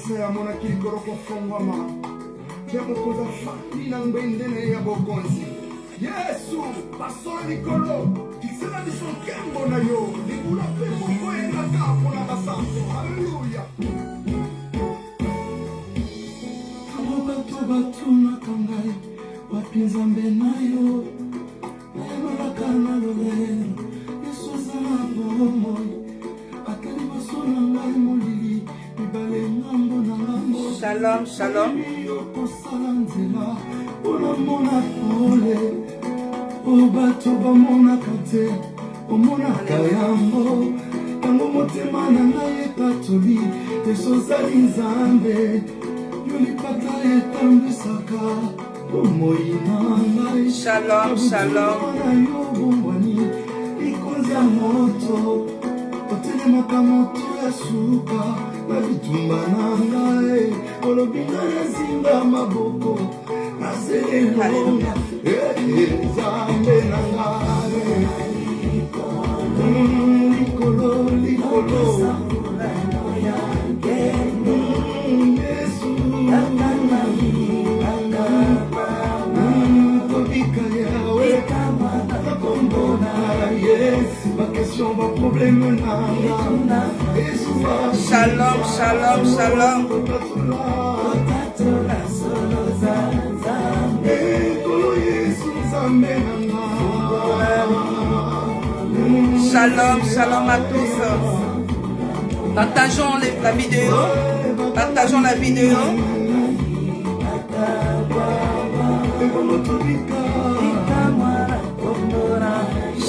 mesa ya mona kilikoro kofongwama temokoza fati na ngbendene ya bokonzi Yesu basola likolo kisena biso nkembo na yo likula mpe moko engaka mpona basango Alleluya. Tango bato batunaka ngai wapi nzambe na yo nayebolaka na lolero Yesu aza na bomoi atali basola ngai molili mibale ngambo na ngambo. Shalom, shalom. Yokosala nzela onomona pole obato bamonaka te omonaka yango yango motema na ngai ekatoli Yesu ozali nzambe yo lipata etambwisaka bomoi na ngai. Shalom, shalom. Na yo bombwani likonza moto otelemaka moto ya suka na bitumba na ngai olobi na yazinga maboko nazelelonga zambe na ngai likolo likolo Yesu tobika yawe nakombona Yesu bakestion baprobleme nanga Shalom, shalom, shalom. Shalom, shalom à tous. Partageons la vidéo. Partageons la vidéo.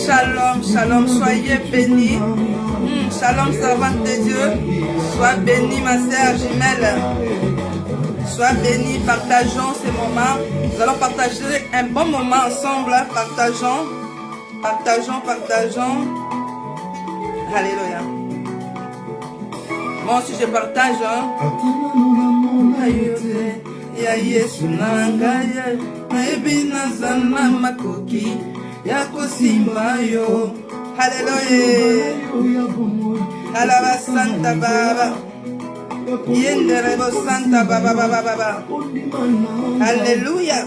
Shalom, shalom, soyez bénis. Shalom, servante de Dieu. Sois bénie, ma sœur jumelle. Sois bénie, partageons ces moments. Nous allons partager un bon moment ensemble. Partageons, partageons, partageons. Alléluia. Moi aussi je partage. Ya Yesu nangaya, naebina sana makoki, ya kosimba yo. Alléluia. Alaba Santa Baba. Yenderebo Santa Baba Baba Baba. Alléluia.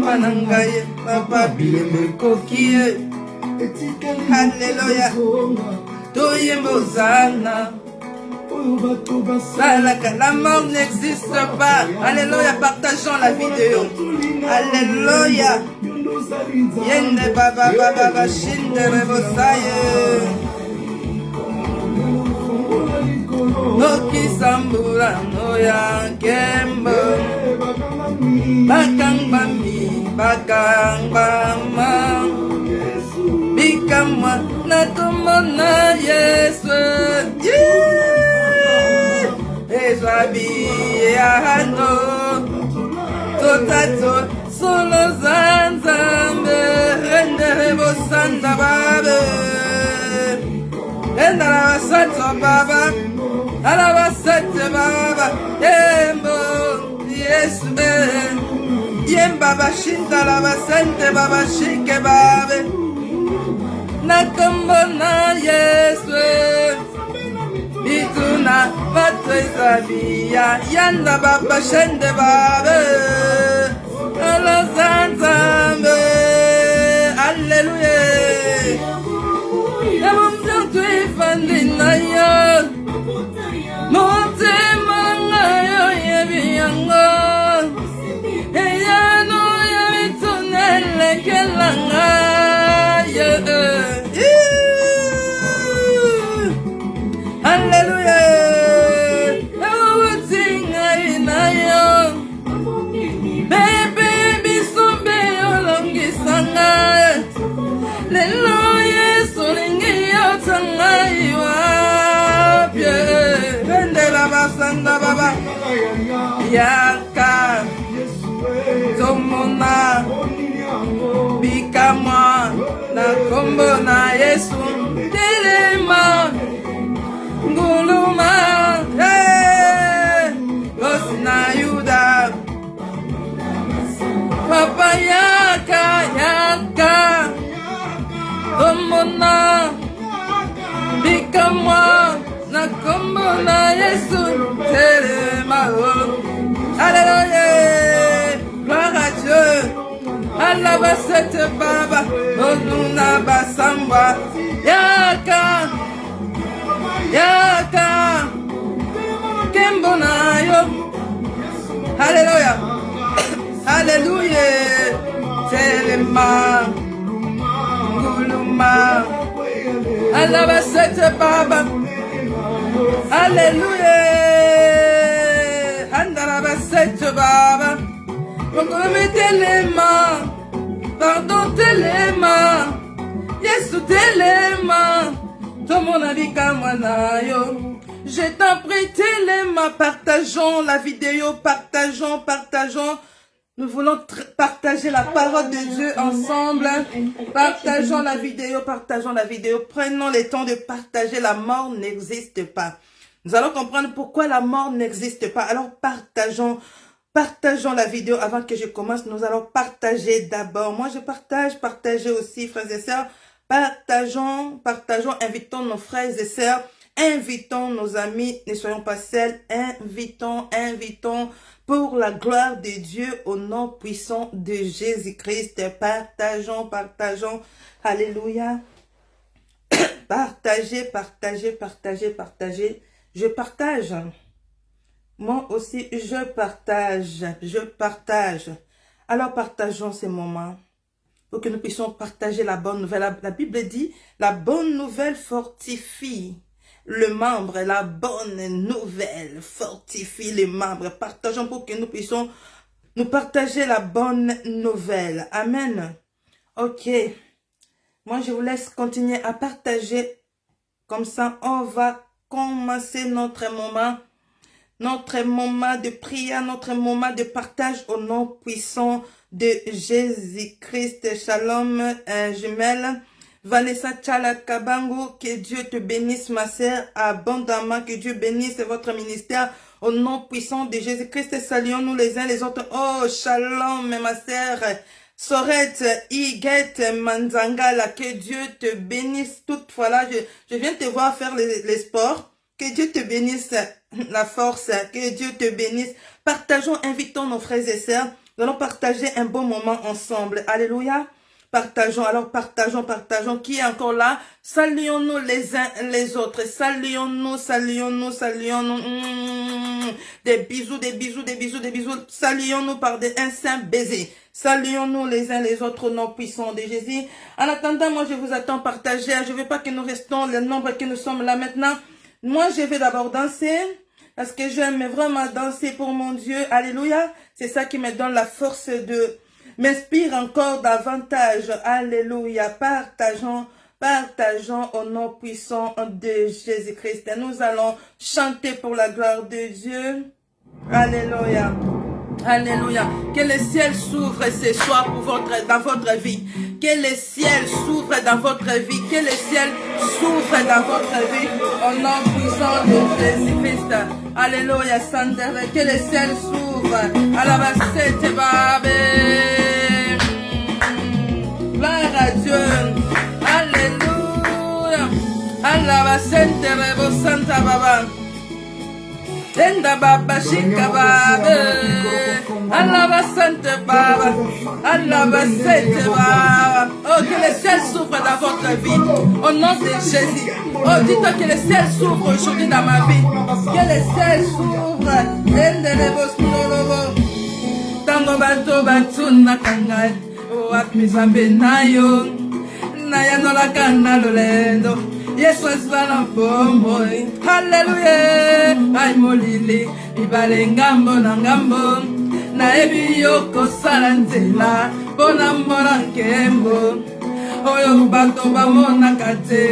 Manangaye, Papa Bileme Kokie. Alléluia. Toyembo Zana. La mort n'existe pas. Alléluia. Partageons la vidéo. Alléluia. Yende Baba Baba Baba Shinderebo Saye. Noki Sambura Noya Kembo. Bakang Bami, Bakang Bama. Bikamwa Natomona Yesu. Eswabi Ahano. Totato Solo Zanzambe. Renderebo Santa Babe. Endarabasatso Baba. Alabasate Baba. Yembo Yesu be. Yemba Bashinda Labasente Baba Shike Babe. Nakombona Yesu. Ituna Batwezabia. Yanda Baba Shende Babe. Alazanzambe. Alléluia. Fandinayo Motema yo yebiyango Eyano yabitunele kelanga Hallelujah. Ewotinga inayo Bebe bisombe yolongisanga Lelo Yesu lingi yotangai wapye Vendela basanda baba Yaka Tomona Bikamwa Na kombo na Yesu Telema Nguluma Gosina Yuda Papa Yaka Yaka Tomona Bikamwa Na kombo Kembona Yesu, Telemao. Alléluia, gloire à Dieu. Alaba cette baba, Onuna Basamba, Yaka, Yaka, Kembona yo. Alléluia, Alléluia, Telema, Guluma, Alaba cette baba. Alléluia, Andalaba cette baba. Mettez les mains, pardon, les mains, Yesu, les mains, dans mon avis, Kamanayo. Je t'en prie, les mains, partageons la vidéo, partageons. Nous voulons partager la parole de Dieu ensemble. Partageons la vidéo. Prenons le temps de partager. La mort n'existe pas. Nous allons comprendre pourquoi la mort n'existe pas. Alors partageons la vidéo avant que je commence. Nous allons partager d'abord. Moi, je partage. Partagez aussi, frères et sœurs. Partageons. Invitons nos frères et sœurs. Invitons nos amis. Ne soyons pas seuls. Invitons. Pour la gloire de Dieu, au nom puissant de Jésus-Christ. Partageons. Alléluia. Partagez. Je partage. Moi aussi, je partage. Alors, partageons ces moments pour que nous puissions partager la bonne nouvelle. La Bible dit, la bonne nouvelle fortifie le membre. La bonne nouvelle fortifie les membres. Partageons pour que nous puissions nous partager la bonne nouvelle. Amen. Ok. Moi, je vous laisse continuer à partager. Comme ça, on va commencer notre moment de prière, notre moment de partage au nom puissant de Jésus-Christ. Shalom, jumelle. Vanessa Tchala Kabango, que Dieu te bénisse, ma sœur, abondamment, que Dieu bénisse votre ministère au nom puissant de Jésus-Christ. Saluons-nous les uns les autres. Oh, shalom, ma sœur. Sorette, Iguette, Manzangala, que Dieu te bénisse. Toutefois là, je viens te voir faire les sports. Que Dieu te bénisse la force, que Dieu te bénisse. Partageons, invitons nos frères et sœurs. Nous allons partager un bon moment ensemble. Alléluia. Partageons. Qui est encore là? Saluons-nous les uns les autres. Saluons-nous. Des bisous. Saluons-nous par un saint baiser. Saluons-nous les uns les autres au nom puissant de Jésus. En attendant, moi je vous attends partager. Je ne veux pas que nous restons le nombre que nous sommes là maintenant. Moi, je vais d'abord danser parce que j'aime vraiment danser pour mon Dieu. Alléluia. C'est ça qui me donne la force de m'inspire encore davantage. Alléluia. Partageons au nom puissant de Jésus-Christ. Nous allons chanter pour la gloire de Dieu. Alléluia. Alléluia. Que le ciel s'ouvre ce soir dans votre vie. Que le ciel s'ouvre dans votre vie. Que le ciel s'ouvre dans votre vie. Au nom puissant de Jésus-Christ. Alléluia. Sandere. Que le ciel s'ouvre. Alabasete babe. Gloire à Dieu. Alléluia. Alabasete rebo santa baba. Enda baba shika baba. Allah sante baba. Allah sante baba. Oh, que le ciel s'ouvre dans votre vie. Au nom de Jésus. Oh, dites-toi que le ciel s'ouvre aujourd'hui dans ma vie. Que le ciel s'ouvre. Enda rebo snolobo. Tango bato batuna kangai. Oh, apizambe nayo. Naya no la kana lolendo. Yesu eswana pomoi. Hallelujah. Ay molili. Ibale ngambo na ngambo. Na ebi yoko saranzela. Bona mbora nkembo. Oyo bato bamona kate.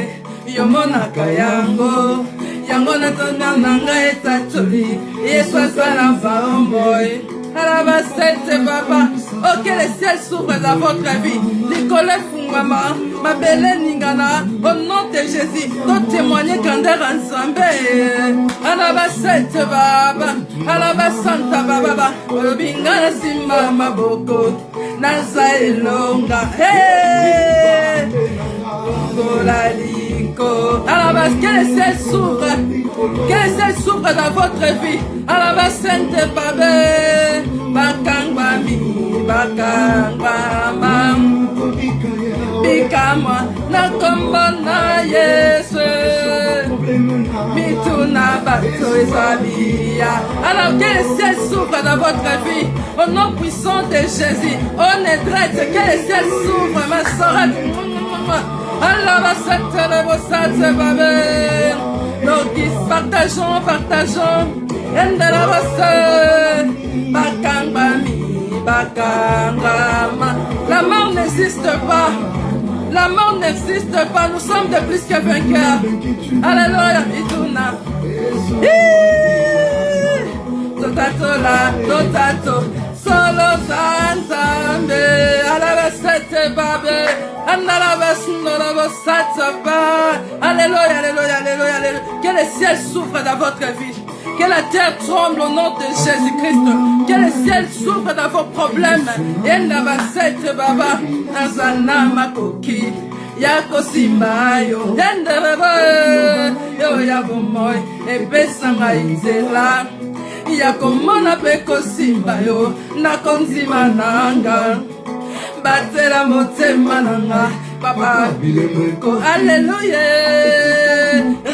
Yomona kayango. Yango na tona nanga etacholi. Yesu eswana pomoi. Alabasete baba. Oh, que le ciel s'ouvre dans votre vie. Nicolas Fungama, ma belle Ningana, au nom de Jésus, nous témoigner grandeur ensemble. Alabasete baba. Alabasanta baba. Olobingana simba maboko. Naza elonga. Hey! Golali À la base, que le ciel s'ouvre. Que le ciel s'ouvre dans votre vie. À la base, Sainte Babé. Bakangwami, bakangwama. Bikama, nakombona Yesu. Mituna bato ezabia. Alors que le ciel s'ouvre dans votre vie. Au nom puissant de Jésus. On est drette. Que le ciel s'ouvre, ma soeur. Allah va s'atteler vos saints babés. Donc, partageons. Endela vasse. Bakangami, bakangama. La mort n'existe pas. La mort n'existe pas. Nous sommes de plus que vainqueurs. Alléluia. Ituna. Totato la, totato. Solo sanzambe. Alabasete babe. Alléluia, alléluia, alléluia, alléluia. Que le ciel souffre dans votre vie. Que la terre tremble au nom de Jésus-Christ. Que le ciel souffre dans vos problèmes. Endabasete baba. Nazana makoki. Yako simbayo. Enderebe. Yo yabomoy. Ebesanga izela. Yako mona peko simbayo. Nakonzima nanga. Batela motema nanga papa ko alléluia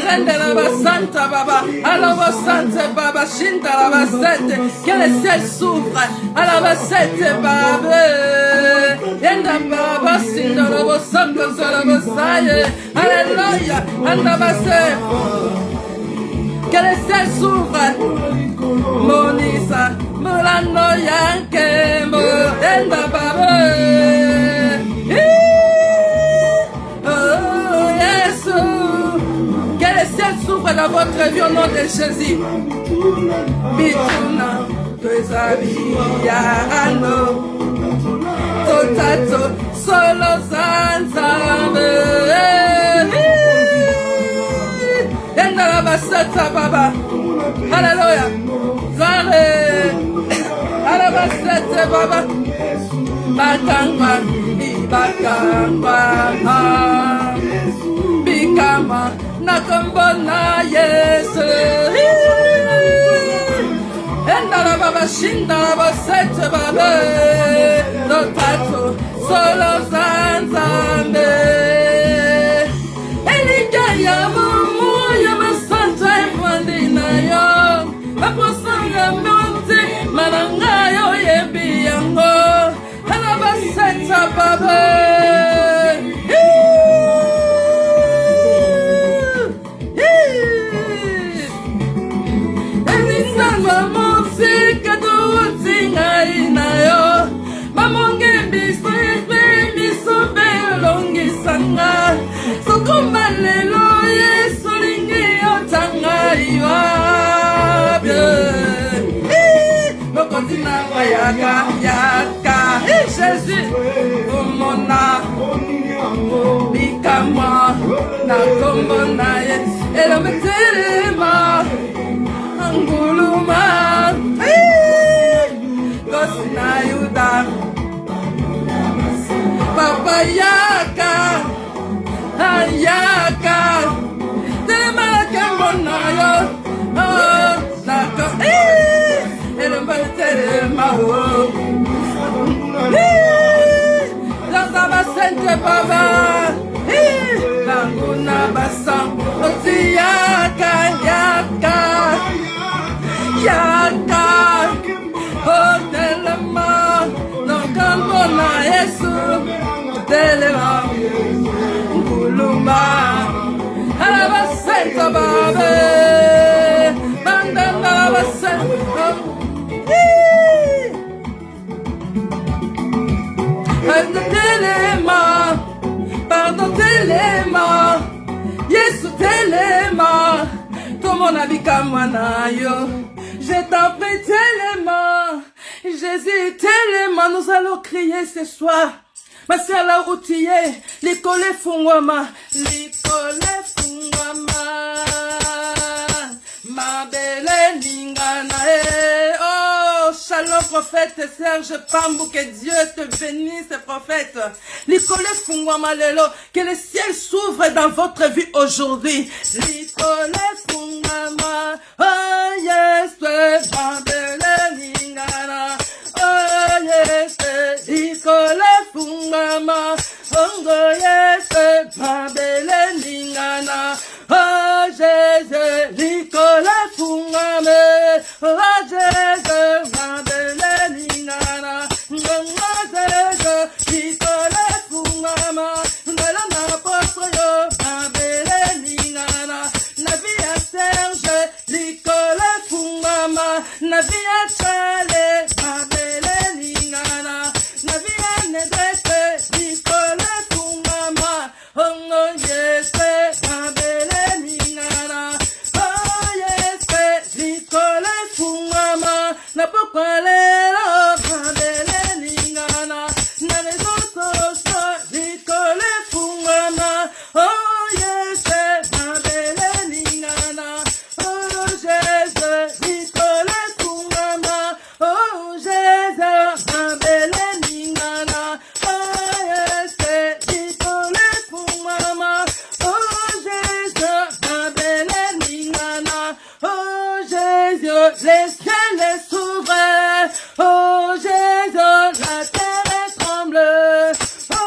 rende la basanta baba alors basante baba shinda la basete que le ciel s'ouvre à la basete baba yenda baba sinda la basanta la basaye alléluia anda basete que le ciel s'ouvre monisa molano yanke mo yenda baba. S'ouvre dans votre vie au nom de Jésus. Bituna, Tozabiano, Totato, Solo Sanzame. Yenda la basata baba. Alléluia. Zare. Alabasata baba. Bakangwa, Bakangwa. Bikama. Nakombona Yesu. Endala baba shinda baba sete baba. Notato solo sanzambe. Elikaya mumu ya masanta ifandina yo. Maposanga monte mananga yo yebi yango. Alaba sete baba. Yaka, Jésus, Omona, Bikama, Nakomona, Elometelema, Anguluma, Gosina Yuda, Papa Yaka, Ayaka, Telema Kambona, oh, Nako, Elometelema, Sente baba, Nanguna basam, Yaka, Yaka, Yaka, oh Telema, Nanguna Yesu, Telema, Kuluma, Alaba Sente baba, Bandana basam. Pardon, Téléma, Yesu Téléma, tout mon avis comme moi, je t'en prie Téléma, Jésus Téléma, nous allons crier ce soir, ma soeur la routier, l'école fungwama, ma belle ningana, oh, Shalom, prophète Serge Pambou, que Dieu te bénisse, prophète. Licole Fungwama Lelo, que le ciel s'ouvre dans votre vie aujourd'hui. Licole Fungwama, oh yes, Babele Ningana, oh yes, Licole Fungwama, oh yes, Babele Ningana, oh Jésus, Licole Fungwama, oh Jésus, Babele Ningana, oh Jésus, Licole Fungwama, Nalama Posoyo, Babele Ningana, Navia Serge, Licole Fungwama, Navia Chale, Babele Ningana, Navia Nedrete, Licole Fungwama, oh yes, Babele Ningana, oh yes, Licole Fungwama, Napokale, Babele Ningana, Nanezoso, Licole Fungwama, oh yes, Babele Ningana, oh Jesus, Licole Fungwama, oh Jesus, Babele Ningana, oh yes, Licole Fungwama, oh Jesus, Babele Ningana, oh Jésus, les ciels s'ouvrent, oh Jésus, la terre tremble, oh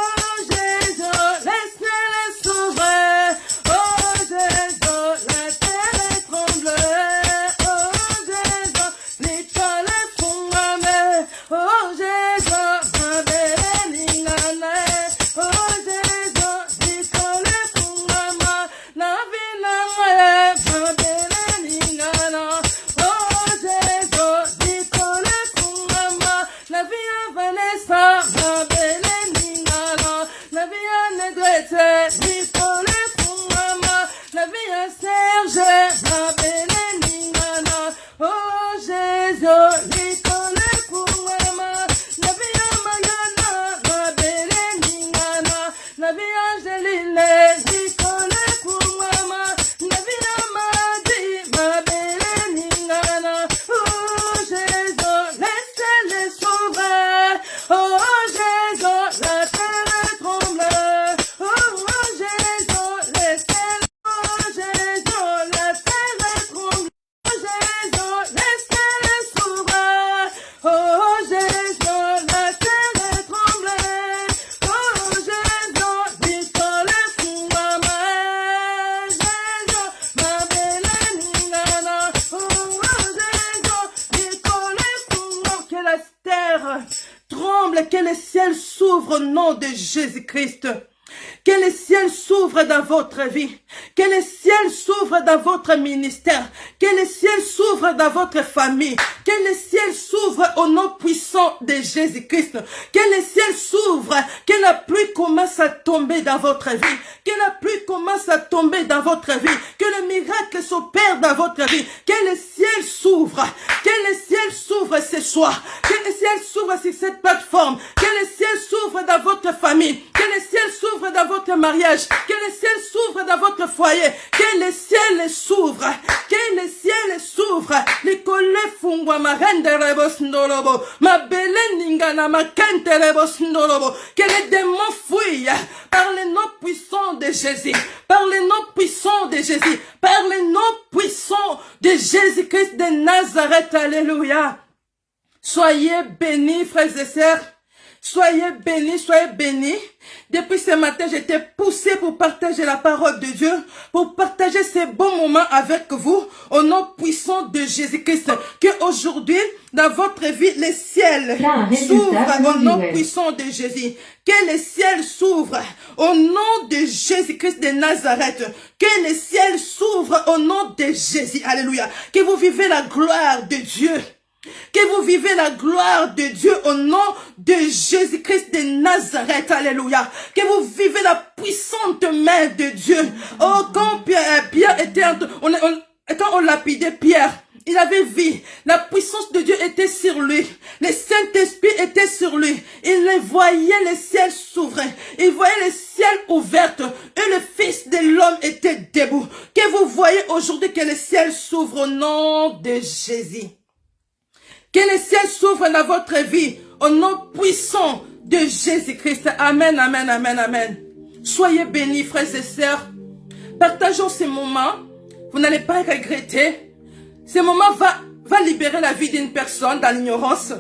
Jésus, les ciels s'ouvrent, oh Jésus, la terre tremble, oh Jésus, l'école fungwame, oh Jésus, Babele Ningana, oh Jésus, l'école fungwama, la ville Babele Ningana, oh Jésus, l'école fungwama, la vie Vanessa, Babele Ningana, la vie Nedrete, l'école fungwama, la vie Serge, Babele Ningana, oh Jésus, l'école fungwama, la vie Magana, Babele Ningana, la vie Angeline, l'école fungwama, la vie Amadi, Babele Ningana, oh Jésus, laissez-les sauver, oh Jésus, la terre tremble, oh Jésus, laissez-les, oh Jésus, la terre tremble, oh Jésus, laissez-les sauver, oh Jésus, la terre tremble, oh Jésus, l'école fungwama, Jésus, Babele Ningana, oh Jésus, l'école fungwama, que la terre tremble, que le ciel s'ouvre au nom de Jésus-Christ. Que le ciel s'ouvre dans votre vie. Que le ciel s'ouvre dans votre ministère. Que le ciel s'ouvre dans votre famille. Que le ciel s'ouvre au nom puissant de Jésus-Christ. Que le ciel s'ouvre. Que la pluie commence à tomber dans votre vie. Que la pluie commence à tomber dans votre vie. Que le miracle s'opère dans votre vie. Que le ciel s'ouvre. Que le ciel s'ouvre ce soir. Que le ciel s'ouvre sur cette plateforme. Que le ciel s'ouvre dans votre famille. Que le ciel s'ouvre dans votre mariage. Que le ciel s'ouvre dans votre foyer. Que le ciel s'ouvre. Que le ciel s'ouvre. L'école fungwama rende rebos ndolobo. Ma belle ningana ma kente rebos ndolobo. Que les démons fuient par le nom puissant de Jésus. Par le nom puissant de Jésus. Par le nom puissant de Jésus-Christ de Nazareth. Alléluia. Soyez bénis, frères et sœurs. Soyez bénis, soyez bénis. Depuis ce matin, j'étais poussé pour partager la parole de Dieu, pour partager ces bons moments avec vous, au nom puissant de Jésus-Christ. Que aujourd'hui, dans votre vie, le ciel s'ouvre au nom puissant de Jésus. Que le ciel s'ouvre au nom de Jésus-Christ de Nazareth. Que le ciel s'ouvre au nom de Jésus. Alléluia. Que vous vivez la gloire de Dieu. Que vous vivez la gloire de Dieu au nom de Jésus-Christ de Nazareth. Alléluia. Que vous vivez la puissante main de Dieu. Oh, quand Pierre était... Quand on lapidait Pierre, il avait vu. La puissance de Dieu était sur lui. Le Saint-Esprit était sur lui. Il voyait le ciel s'ouvrir. Il voyait le ciel ouvert. Et le Fils de l'homme était debout. Que vous voyez aujourd'hui que le ciel s'ouvre au nom de Jésus. Que les ciels s'ouvrent dans votre vie. Au nom puissant de Jésus-Christ. Amen, amen, amen, amen. Soyez bénis, frères et sœurs. Partageons ces moments. Vous n'allez pas regretter. Ces moments va libérer la vie d'une personne dans l'ignorance.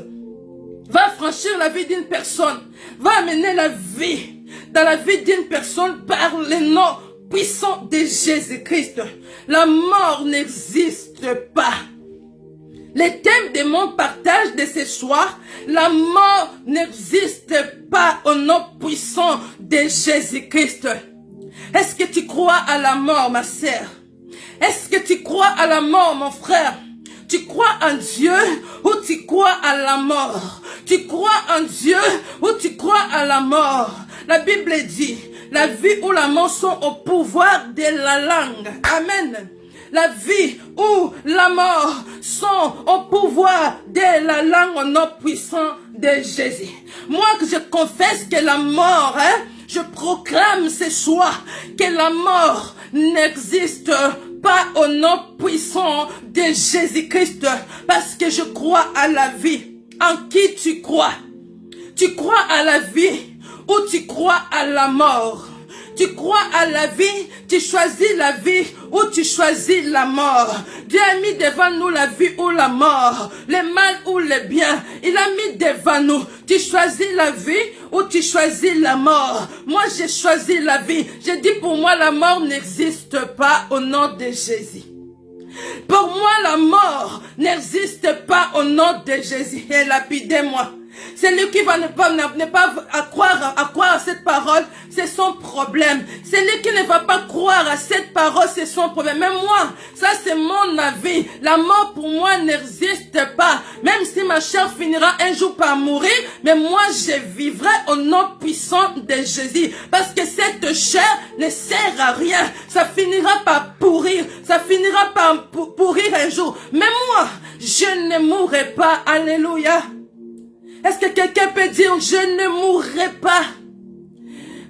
Va franchir la vie d'une personne. Va amener la vie dans la vie d'une personne par le nom puissant de Jésus-Christ. La mort n'existe pas. Les thèmes de mon partage de ce soir, la mort n'existe pas au nom puissant de Jésus-Christ. Est-ce que tu crois à la mort, ma sœur? Est-ce que tu crois à la mort, mon frère? Tu crois en Dieu ou tu crois à la mort? Tu crois en Dieu ou tu crois à la mort? La Bible dit, la vie ou la mort sont au pouvoir de la langue. Amen. La vie ou la mort sont au pouvoir de la langue au nom puissant de Jésus. Moi, je confesse que la mort, je proclame ce soir que la mort n'existe pas au nom puissant de Jésus-Christ, parce que je crois à la vie. En qui tu crois? Tu crois à la vie ou tu crois à la mort? Tu crois à la vie, tu choisis la vie ou tu choisis la mort. Dieu a mis devant nous la vie ou la mort, le mal ou le bien. Il a mis devant nous. Tu choisis la vie ou tu choisis la mort. Moi, j'ai choisi la vie. J'ai dit pour moi, la mort n'existe pas au nom de Jésus. Pour moi, la mort n'existe pas au nom de Jésus. Et lapidez-moi. Celui qui va ne pas croire à cette parole, c'est son problème. Celui qui ne va pas croire à cette parole, c'est son problème. Mais moi, ça c'est mon avis. La mort pour moi n'existe pas. Même si ma chair finira un jour par mourir, mais moi je vivrai au nom puissant de Jésus. Parce que cette chair ne sert à rien. Ça finira par pourrir. Ça finira par pourrir un jour. Mais moi, je ne mourrai pas. Alléluia. Est-ce que quelqu'un peut dire, je ne mourrai pas?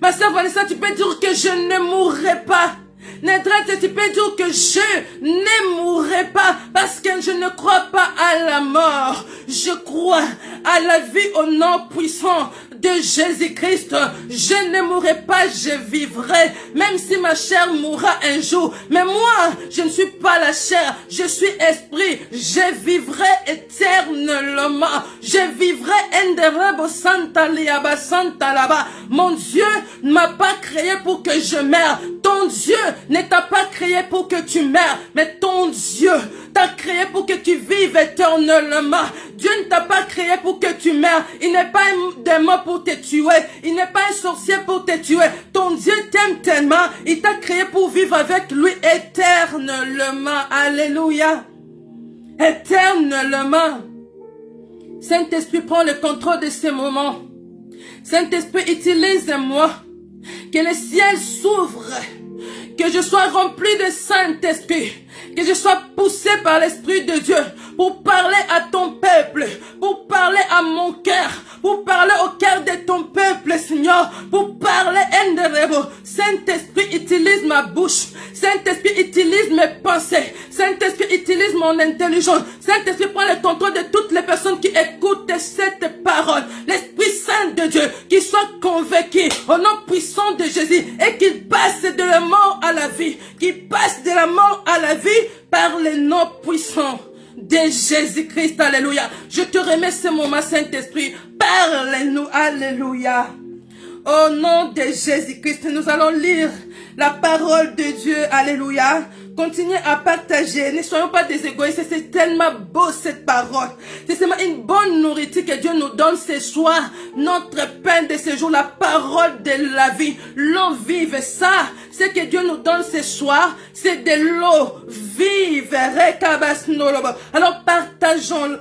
Ma sœur Vanessa, tu peux dire que je ne mourrai pas. Nedret, tu peux dire que je ne mourrai pas parce que je ne crois pas à la mort. Je crois à la vie au nom puissant de Jésus-Christ. Je ne mourrai pas, je vivrai, même si ma chair mourra un jour. Mais moi, je ne suis pas la chair, je suis esprit. Je vivrai éternellement. Je vivrai enderebo santa liaba santa là-bas. Mon Dieu ne m'a pas créé pour que je meure. Ton Dieu ne t'a pas créé pour que tu meurs, mais ton Dieu t'a créé pour que tu vives éternellement. Dieu ne t'a pas créé pour que tu meurs. Il n'est pas un démon pour te tuer. Il n'est pas un sorcier pour te tuer. Ton Dieu t'aime tellement. Il t'a créé pour vivre avec lui éternellement. Alléluia. Éternellement. Saint-Esprit, prend le contrôle de ces moments. Saint-Esprit, utilise-moi. Que le ciel s'ouvre. Que je sois rempli de Saint-Esprit. Que je sois poussé par l'Esprit de Dieu pour parler à ton peuple, pour parler à mon cœur, pour parler au cœur de ton peuple, Seigneur, pour parler Enderebo. Saint-Esprit, utilise ma bouche. Saint-Esprit, utilise mes pensées. Saint-Esprit, utilise mon intelligence. Saint-Esprit, prends le contrôle de toutes les personnes qui écoutent cette parole. L'Esprit Saint de Dieu, qui soit convaincu au nom puissant de Jésus et qu'il passe de la mort à la vie, qu'il passe de la mort à la vie par le nom puissant de Jésus-Christ. Alléluia. Je te remets ce moment, Saint-Esprit. Parle-nous. Alléluia. Au nom de Jésus-Christ, nous allons lire la parole de Dieu. Alléluia. Continuez à partager. Ne soyons pas des égoïstes. C'est tellement beau cette parole. C'est seulement une bonne nourriture que Dieu nous donne ce soir. Notre pain de ce jour, la parole de la vie. L'eau vive. Ça, ce que Dieu nous donne ce soir, c'est de l'eau vive. Alors partageons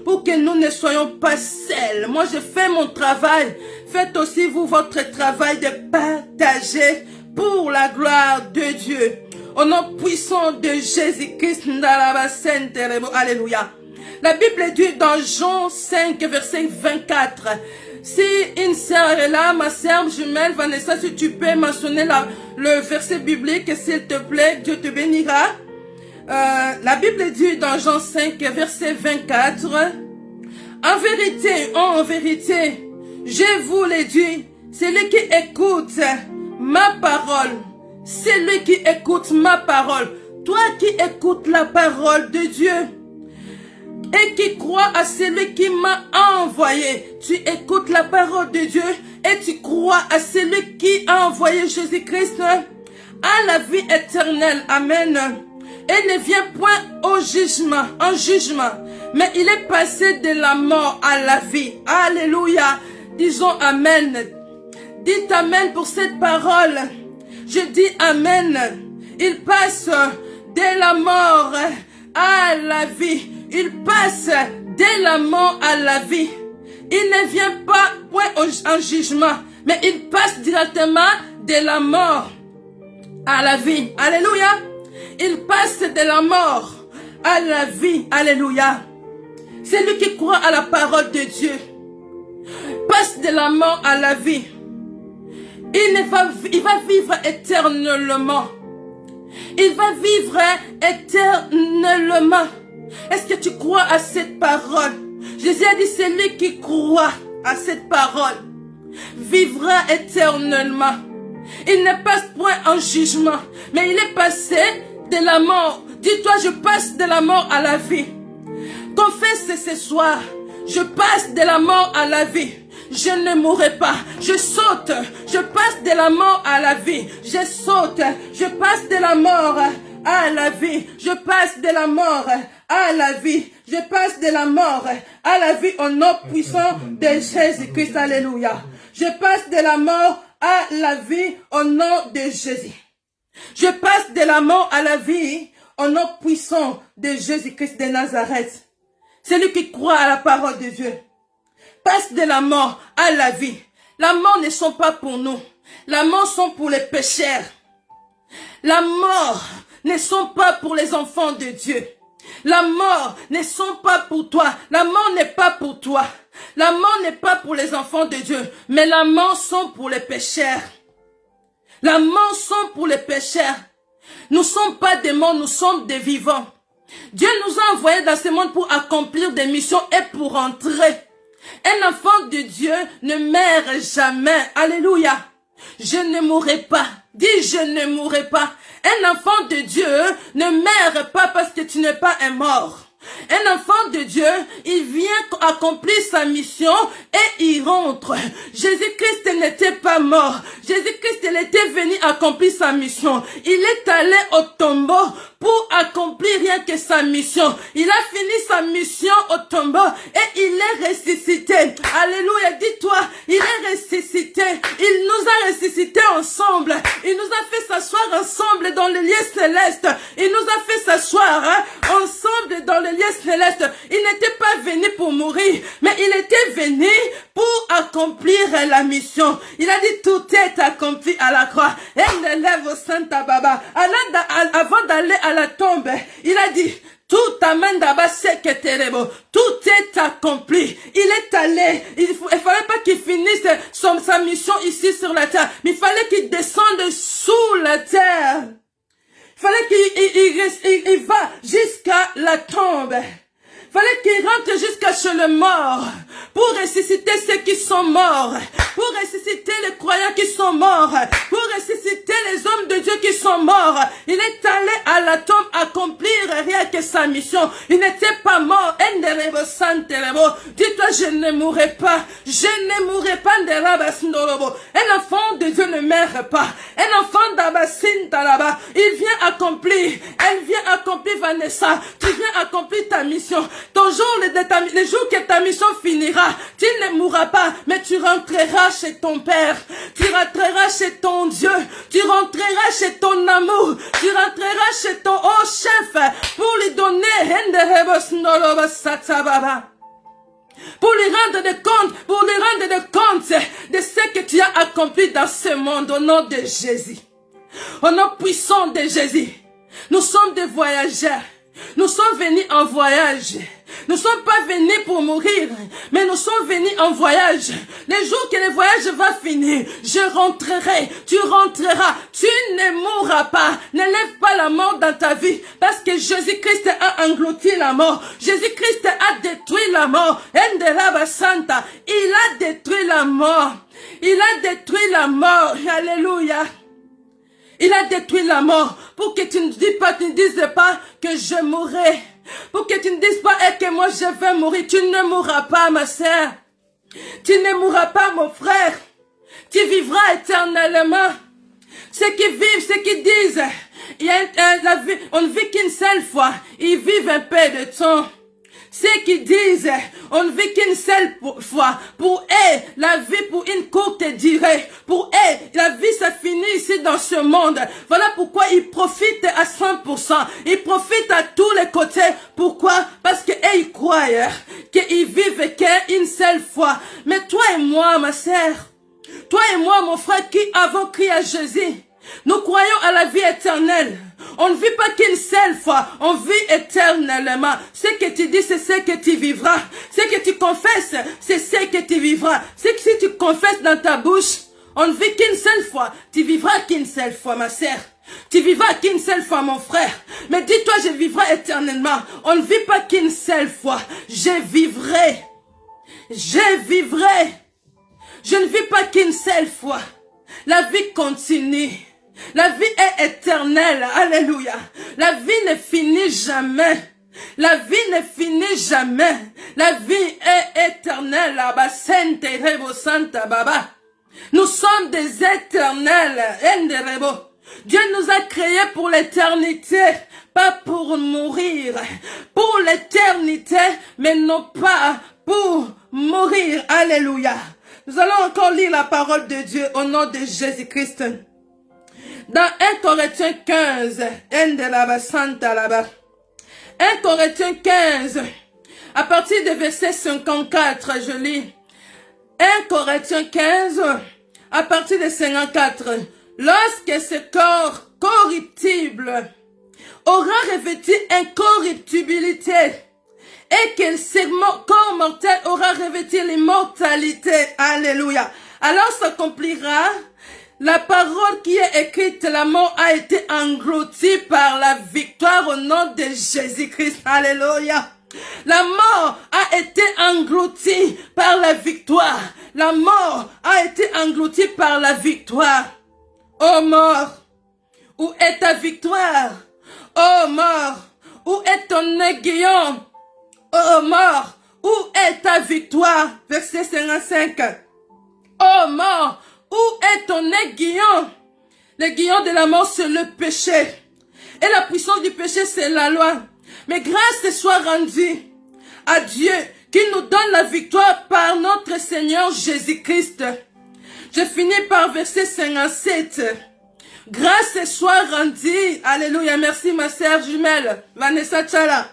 pour que nous ne soyons pas seuls. Moi, je fais mon travail. Faites aussi vous votre travail de partager pour la gloire de Dieu. Au nom puissant de Jésus-Christ. Alléluia. La Bible dit dans Jean 5, verset 24. Si une sœur est là, ma sœur jumelle Vanessa, si tu peux mentionner le verset biblique, s'il te plaît, Dieu te bénira. La Bible dit dans Jean 5, verset 24, en vérité, je vous l'ai dit, celui qui écoute ma parole, celui qui écoute ma parole, toi qui écoutes la parole de Dieu et qui crois à celui qui m'a envoyé, tu écoutes la parole de Dieu et tu crois à celui qui a envoyé Jésus-Christ à la vie éternelle. Amen. Et ne vient point en jugement, mais il est passé de la mort à la vie. Alléluia. Disons Amen. Dites Amen pour cette parole. Je dis Amen. Il passe de la mort à la vie. Il passe de la mort à la vie. Il ne vient pas point en jugement, mais il passe directement de la mort à la vie. Alléluia. Il passe de la mort à la vie. Alléluia. C'est lui qui croit à la parole de Dieu. Passe de la mort à la vie. Il va vivre éternellement. Il va vivre éternellement. Est-ce que tu crois à cette parole? Jésus a dit, celui qui croit à cette parole vivra éternellement. Il ne passe point en jugement, mais il est passé de la mort. Dis-toi, je passe de la mort à la vie. Confesse ce soir, je passe de la mort à la vie. Je ne mourrai pas, je saute, je passe de la mort à la vie. Je saute, je passe de la mort à la vie. Je passe de la mort à la vie. Je passe de la mort à la vie au nom puissant de Jésus-Christ. Alléluia. Je passe de la mort à la vie au nom de Jésus. Je passe de la mort à la vie au nom puissant de Jésus-Christ de Nazareth. Celui qui croit à la parole de Dieu passe de la mort à la vie. La mort ne sont pas pour nous. La mort sont pour les pécheurs. La mort ne sont pas pour les enfants de Dieu. La mort ne sont pas pour toi. La mort n'est pas pour toi. La mort n'est pas pour les enfants de Dieu. Mais la mort sont pour les pécheurs. La mort sont pour les pécheurs. Nous ne sommes pas des morts, nous sommes des vivants. Dieu nous a envoyés dans ce monde pour accomplir des missions et pour entrer. Un enfant de Dieu ne meurt jamais. Alléluia. Je ne mourrai pas. Dis, je ne mourrai pas. Un enfant de Dieu ne meurt pas parce que tu n'es pas un mort. Un enfant de Dieu, il vient accomplir sa mission et il rentre. Jésus-Christ n'était pas mort. Jésus-Christ, il était venu accomplir sa mission. Il est allé au tombeau pour accomplir rien que sa mission. Il a fini sa mission au tombeau et il est ressuscité. Alléluia, dis-toi, il est ressuscité. Il nous a ressuscité ensemble. Il nous a fait s'asseoir ensemble dans les lieux célestes. Il nous a fait s'asseoir ensemble dans les lieux célestes. Il n'était pas venu pour mourir, mais il était venu pour accomplir la mission. Il a dit tout est accompli à la croix. Et il élève au Santa Baba. Avant d'aller à la tombe, il a dit tout amène d'abord c'est que terrible. Tout est accompli. Il est allé. Il fallait pas qu'il finisse sa mission ici sur la terre, mais il fallait qu'il descende sous la terre. Il fallait qu'il va jusqu'à la tombe. Il fallait qu'il rentre jusqu'à chez le mort pour ressusciter ceux qui sont morts, pour ressusciter les croyants qui sont morts, pour ressusciter les hommes de Dieu qui sont morts. Il est allé à la tombe accomplir rien que sa mission. Il n'était pas mort. Dis-toi, je ne mourrai pas. Je ne mourrai pas. Un enfant de Dieu ne meurt pas. Un enfant d'Abasinta là-bas, il vient accomplir. Elle vient accomplir, Vanessa. Tu viens accomplir ta mission. Ton jour, le jour que ta mission finira, tu ne mourras pas, mais tu rentreras chez ton Père. Tu rentreras chez ton Dieu. Tu rentreras chez ton amour. Tu rentreras chez ton haut chef pour lui donner pour lui rendre des comptes de ce que tu as accompli dans ce monde au nom de Jésus. Au nom puissant de Jésus. Nous sommes des voyageurs. Nous sommes venus en voyage. Nous ne sommes pas venus pour mourir, mais nous sommes venus en voyage. Les jours que le voyage va finir, je rentrerai, tu rentreras, tu ne mourras pas. Ne lève pas la mort dans ta vie, parce que Jésus-Christ a englouti la mort. Jésus-Christ a détruit la mort. Santa, il a détruit la mort. Il a détruit la mort. Alléluia. Il a détruit la mort pour que tu ne dises pas que je mourrai. Pour que tu ne dises pas que moi je vais mourir. Tu ne mourras pas, ma sœur. Tu ne mourras pas, mon frère. Tu vivras éternellement. Ceux qui vivent, ceux qui disent, on ne vit qu'une seule fois. Ils vivent un peu de temps. Ceux qui disent, on ne vit qu'une seule fois. Pour eux, la vie pour une courte durée. Pour eux, la vie ça finit ici dans ce monde. Voilà pourquoi ils profitent à 100%. Ils profitent à tous les côtés. Pourquoi? Parce que eux, ils croient qu'ils vivent qu'une seule fois. Mais toi et moi, ma sœur, toi et moi, mon frère, qui avons crié à Jésus, nous croyons à la vie éternelle. On ne vit pas qu'une seule fois, on vit éternellement. Ce que tu dis, c'est ce que tu vivras. Ce que tu confesses, c'est ce que tu vivras. Ce que si tu confesses dans ta bouche, on ne vit qu'une seule fois. Tu vivras qu'une seule fois, ma sœur. Tu vivras qu'une seule fois, mon frère. Mais dis-toi, je vivrai éternellement. On ne vit pas qu'une seule fois. Je vivrai. Je vivrai. Je ne vis pas qu'une seule fois. La vie continue. La vie est éternelle. Alléluia. La vie ne finit jamais. La vie ne finit jamais. La vie est éternelle. Nous sommes des éternels. Dieu nous a créés pour l'éternité, pas pour mourir. Pour l'éternité, mais non pas pour mourir. Alléluia. Nous allons encore lire la parole de Dieu au nom de Jésus-Christ. Dans 1 Corinthiens 15, 1 Corinthiens 15, à partir du verset 54, je lis. 1 Corinthiens 15, à partir de 54. Lorsque ce corps corruptible aura revêtu incorruptibilité, et que ce corps mortel aura revêtu l'immortalité. Alléluia. Alors s'accomplira la parole qui est écrite, la mort a été engloutie par la victoire au nom de Jésus-Christ. Alléluia. La mort a été engloutie par la victoire. La mort a été engloutie par la victoire. Ô mort, où est ta victoire? Ô mort, où est ton aiguillon? Ô mort, où est ta victoire? Verset 55. Ô mort, où est ton aiguillon? L'aiguillon de la mort, c'est le péché. Et la puissance du péché, c'est la loi. Mais grâce soit rendue à Dieu qui nous donne la victoire par notre Seigneur Jésus-Christ. Je finis par verset 57. Grâce soit rendue. Alléluia. Merci ma sœur jumelle, Vanessa Tchala.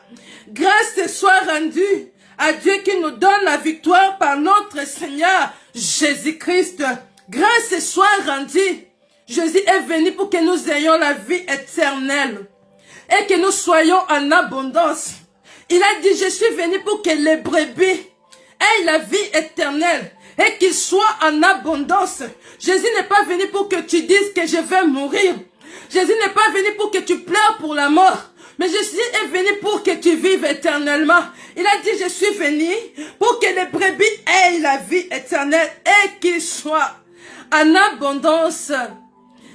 Grâce soit rendue à Dieu qui nous donne la victoire par notre Seigneur Jésus-Christ. Grâce soit rendue. Jésus est venu pour que nous ayons la vie éternelle et que nous soyons en abondance. Il a dit, je suis venu pour que les brebis aient la vie éternelle et qu'ils soient en abondance. Jésus n'est pas venu pour que tu dises que je vais mourir. Jésus n'est pas venu pour que tu pleures pour la mort. Mais Jésus est venu pour que tu vives éternellement. Il a dit, je suis venu pour que les brebis aient la vie éternelle et qu'ils soient en abondance.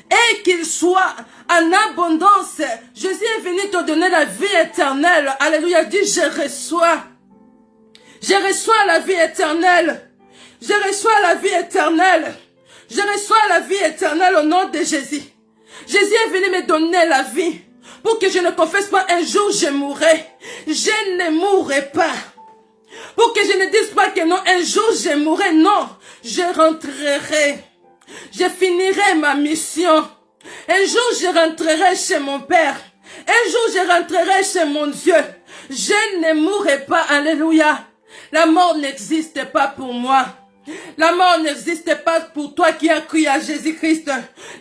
Et qu'il soit en abondance. Jésus est venu te donner la vie éternelle. Alléluia. Dis, je reçois. Je reçois la vie éternelle. Je reçois la vie éternelle. Je reçois la vie éternelle au nom de Jésus. Jésus est venu me donner la vie. Pour que je ne confesse pas un jour je mourrai. Je ne mourrai pas. Pour que je ne dise pas que non, un jour je mourrai. Non, je rentrerai. Je finirai ma mission. Un jour, je rentrerai chez mon Père. Un jour, je rentrerai chez mon Dieu. Je ne mourrai pas. Alléluia. La mort n'existe pas pour moi. La mort n'existe pas pour toi qui as cru à Jésus-Christ.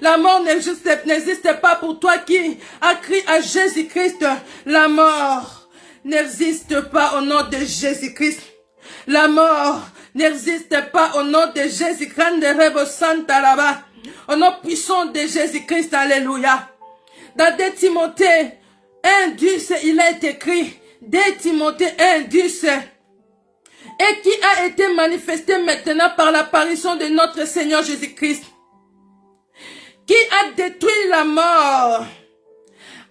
La mort n'existe pas pour toi qui as cru à Jésus-Christ. La mort n'existe pas au nom de Jésus-Christ. La mort n'existe pas au nom de Jésus-Christ. Au nom puissant de Jésus-Christ. Alléluia. Dans 2 Timothée 1:10, il est écrit, 2 Timothée 1:10, et qui a été manifesté maintenant par l'apparition de notre Seigneur Jésus-Christ, qui a détruit la mort,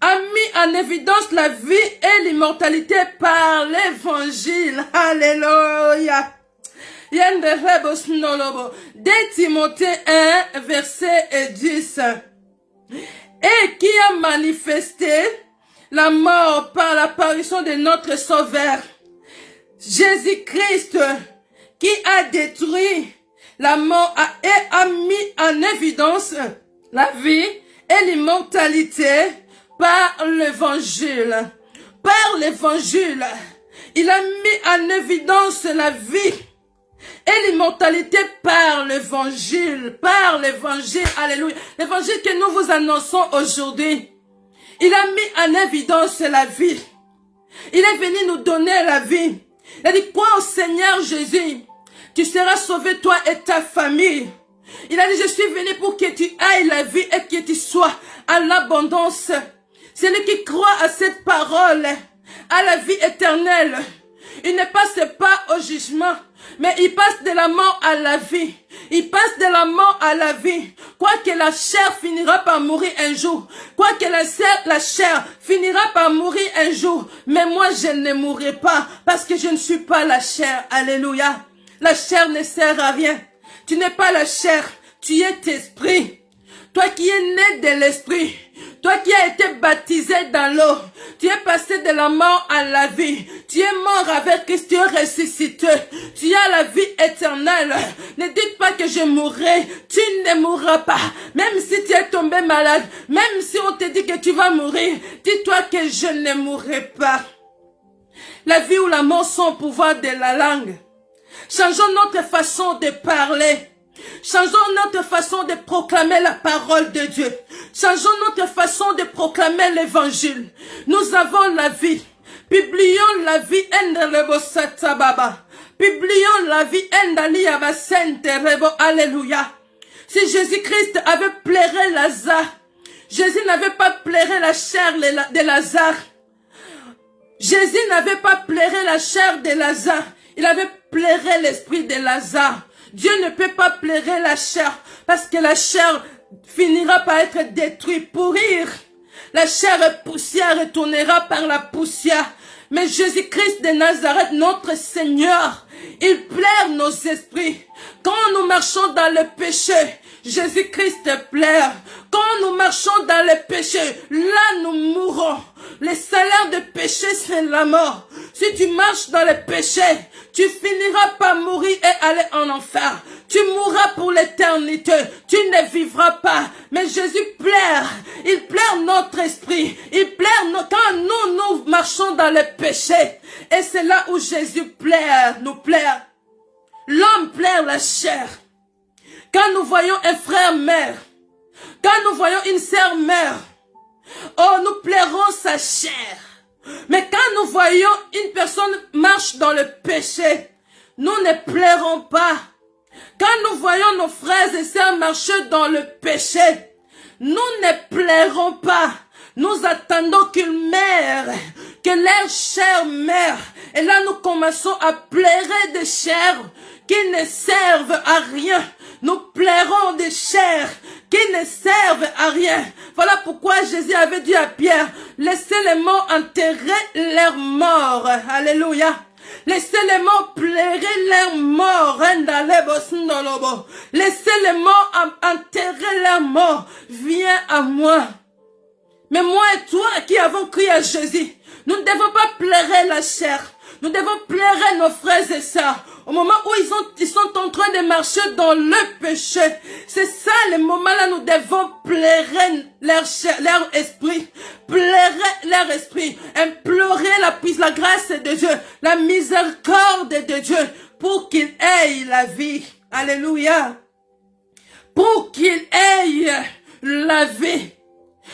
a mis en évidence la vie et l'immortalité par l'évangile. Alléluia. 2 Timothée 1, verset 10. Et qui a manifesté la mort par l'apparition de notre Sauveur, Jésus-Christ, qui a détruit la mort et a mis en évidence la vie et l'immortalité par l'évangile. Par l'évangile, il a mis en évidence la vie et l'immortalité par l'évangile. Par l'évangile, alléluia. L'évangile que nous vous annonçons aujourd'hui. Il a mis en évidence la vie. Il est venu nous donner la vie. Il a dit, crois au Seigneur Jésus. Tu seras sauvé, toi et ta famille. Il a dit, je suis venu pour que tu ailles la vie et que tu sois à l'abondance. Celui qui croit à cette parole, à la vie éternelle, il ne passe pas au jugement, mais il passe de la mort à la vie. Il passe de la mort à la vie. Quoique la chair finira par mourir un jour. Quoique la chair finira par mourir un jour. Mais moi, je ne mourrai pas parce que je ne suis pas la chair. Alléluia. La chair ne sert à rien. Tu n'es pas la chair. Tu es esprit. Toi qui es né de l'esprit. Toi qui as été baptisé dans l'eau, tu es passé de la mort à la vie. Tu es mort avec Christ, tu es ressuscité. Tu as la vie éternelle. Ne dites pas que je mourrai. Tu ne mourras pas. Même si tu es tombé malade, même si on te dit que tu vas mourir, dis-toi que je ne mourrai pas. La vie ou la mort sont au pouvoir de la langue. Changeons notre façon de parler. Changeons notre façon de proclamer la parole de Dieu. Changeons notre façon de proclamer l'évangile. Nous avons la vie. Publions la vie. Publions la vie. Alléluia. Si Jésus-Christ avait pleuré Lazare, Jésus n'avait pas pleuré la chair de Lazare. Jésus n'avait pas pleuré la chair de Lazare. Il avait pleuré l'esprit de Lazare. Dieu ne peut pas pleurer la chair parce que la chair finira par être détruite, pourrir. La chair est poussière retournera par la poussière. Mais Jésus-Christ de Nazareth, notre Seigneur, il pleure nos esprits. Quand nous marchons dans le péché, Jésus-Christ pleure. Quand nous marchons dans le péché, là nous mourrons. Le salaire de péché, c'est la mort. Si tu marches dans le péché, tu finiras par mourir et aller en enfer. Tu mourras pour l'éternité. Tu ne vivras pas. Mais Jésus pleure. Il pleure notre esprit. Il pleure quand nous marchons dans le péché. Et c'est là où Jésus pleure, nous pleure. L'homme pleure la chair. Quand nous voyons un frère meurt, quand nous voyons une sœur meurt, oh, nous pleurons sa chair. Mais quand nous voyons une personne marche dans le péché, nous ne pleurons pas. Quand nous voyons nos frères et sœurs marcher dans le péché, nous ne pleurons pas. Nous attendons qu'ils meurent, que leur chair meure. Et là, nous commençons à pleurer des chairs qui ne servent à rien. Nous pleurons des chairs qui ne servent à rien. Voilà pourquoi Jésus avait dit à Pierre, laissez les morts enterrer leurs morts. Alléluia. Laissez les morts pleurer leurs morts. Laissez les morts enterrer leurs morts. Viens à moi. Mais moi et toi qui avons crié à Jésus, nous ne devons pas pleurer la chair. Nous devons pleurer nos frères et sœurs. Au moment où ils sont en train de marcher dans le péché. C'est ça le moment-là, nous devons pleurer leur chair, leur esprit. Pleurer leur esprit. Implorer la grâce de Dieu. La miséricorde de Dieu. Pour qu'ils aient la vie. Alléluia. Pour qu'ils aient la vie.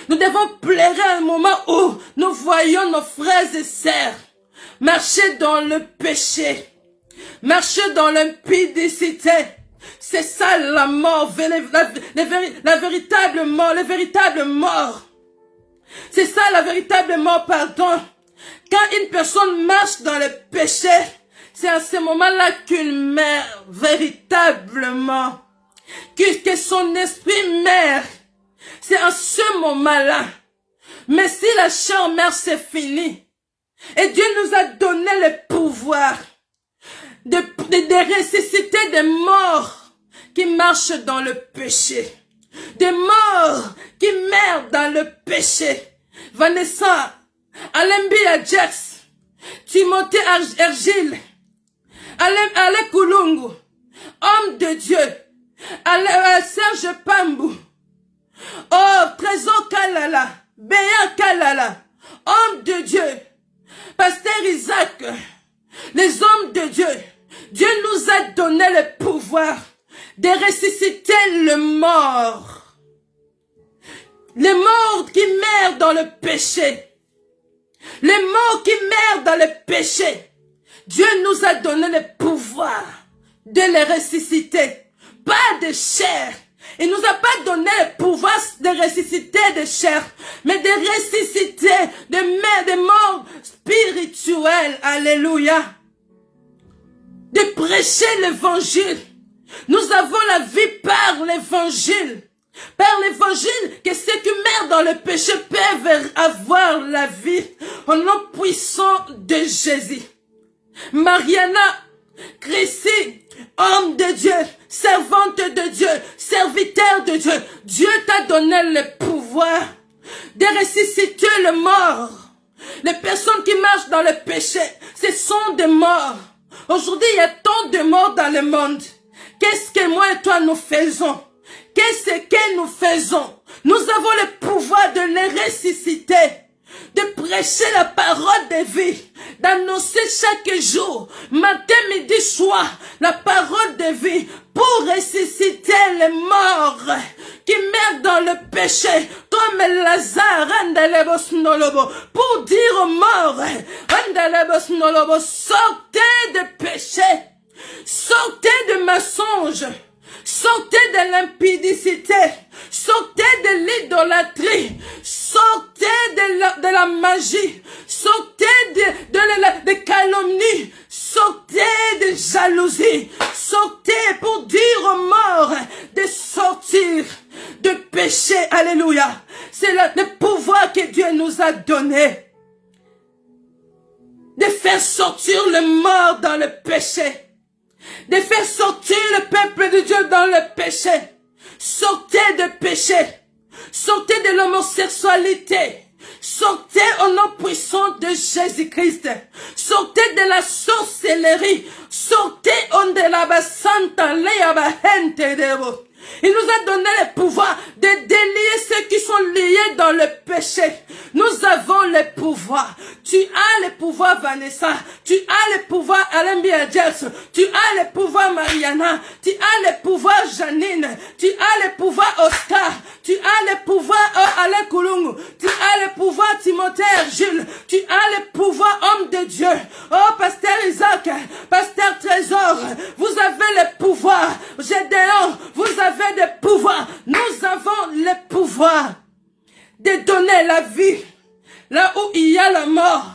Nous devons pleurer à un moment où nous voyons nos frères et sœurs marcher dans le péché, marcher dans l'impudicité. C'est ça la mort, la véritable mort, la véritable mort. C'est ça la véritable mort, pardon. Quand une personne marche dans le péché, c'est à ce moment-là qu'une mère, véritablement, que son esprit meurt. C'est en ce moment-là. Mais si la chair meurt, c'est fini. Et Dieu nous a donné le pouvoir de ressusciter des morts qui marchent dans le péché. Des morts qui meurent dans le péché. Vanessa, Alembi Ajax, Timothée Ergile, Ale Kulungu, homme de Dieu, Serge Pambou, oh, Trésor Kalala, Béa Kalala, homme de Dieu, Pasteur Isaac, les hommes de Dieu. Dieu nous a donné le pouvoir de ressusciter le mort. Les morts qui meurent dans le péché. Les morts qui meurent dans le péché. Dieu nous a donné le pouvoir de les ressusciter. Pas de chair. Il nous a pas donné le pouvoir de ressusciter de chair, mais de ressusciter des morts spirituels. Alléluia. De prêcher l'évangile. Nous avons la vie par l'évangile. Par l'évangile, que ceux qui meurent dans le péché peuvent avoir la vie au nom puissant de Jésus. Mariana, Chrissy, homme de Dieu, servante de Dieu, serviteur de Dieu, Dieu t'a donné le pouvoir de ressusciter le mort. Les personnes qui marchent dans le péché, ce sont des morts. Aujourd'hui, il y a tant de morts dans le monde. Qu'est-ce que moi et toi nous faisons? Qu'est-ce que nous faisons? Nous avons le pouvoir de les ressusciter, de prêcher la parole de vie, d'annoncer chaque jour, matin, midi, soir, la parole de vie pour ressusciter les morts qui meurent dans le péché, comme Lazare, pour dire aux morts, sortez de péché, sortez de mensonges, sortez de l'impudicité, sortez de l'idolâtrie, sortez de la magie, sortez de calomnie, sortez de jalousie, sortez pour dire aux morts de sortir de péché. Alléluia. C'est le pouvoir que Dieu nous a donné de faire sortir le mort dans le péché. De faire sortir le peuple de Dieu dans le péché. Sortez de péché. Sortez de l'homosexualité. Sortez au nom puissant de Jésus-Christ. Sortez de la sorcellerie. Sortez de la santa leaba. Il nous a donné le pouvoir de délier ceux qui sont liés dans le péché. Nous avons le pouvoir. Tu as le pouvoir, Vanessa. Tu as le pouvoir, Alain Biagers. Tu as le pouvoir, Mariana. Tu as le pouvoir, Janine. Tu as le pouvoir, Oscar. Tu as le pouvoir, Alain Kulungu. Tu as le pouvoir, Timothée Jules. Tu as le pouvoir, homme de Dieu. Oh, Pasteur Isaac. Pasteur Trésor. Vous avez le pouvoir. Gédéon. Vous avez le pouvoir. Nous avons le pouvoir de donner la vie là où il y a la mort.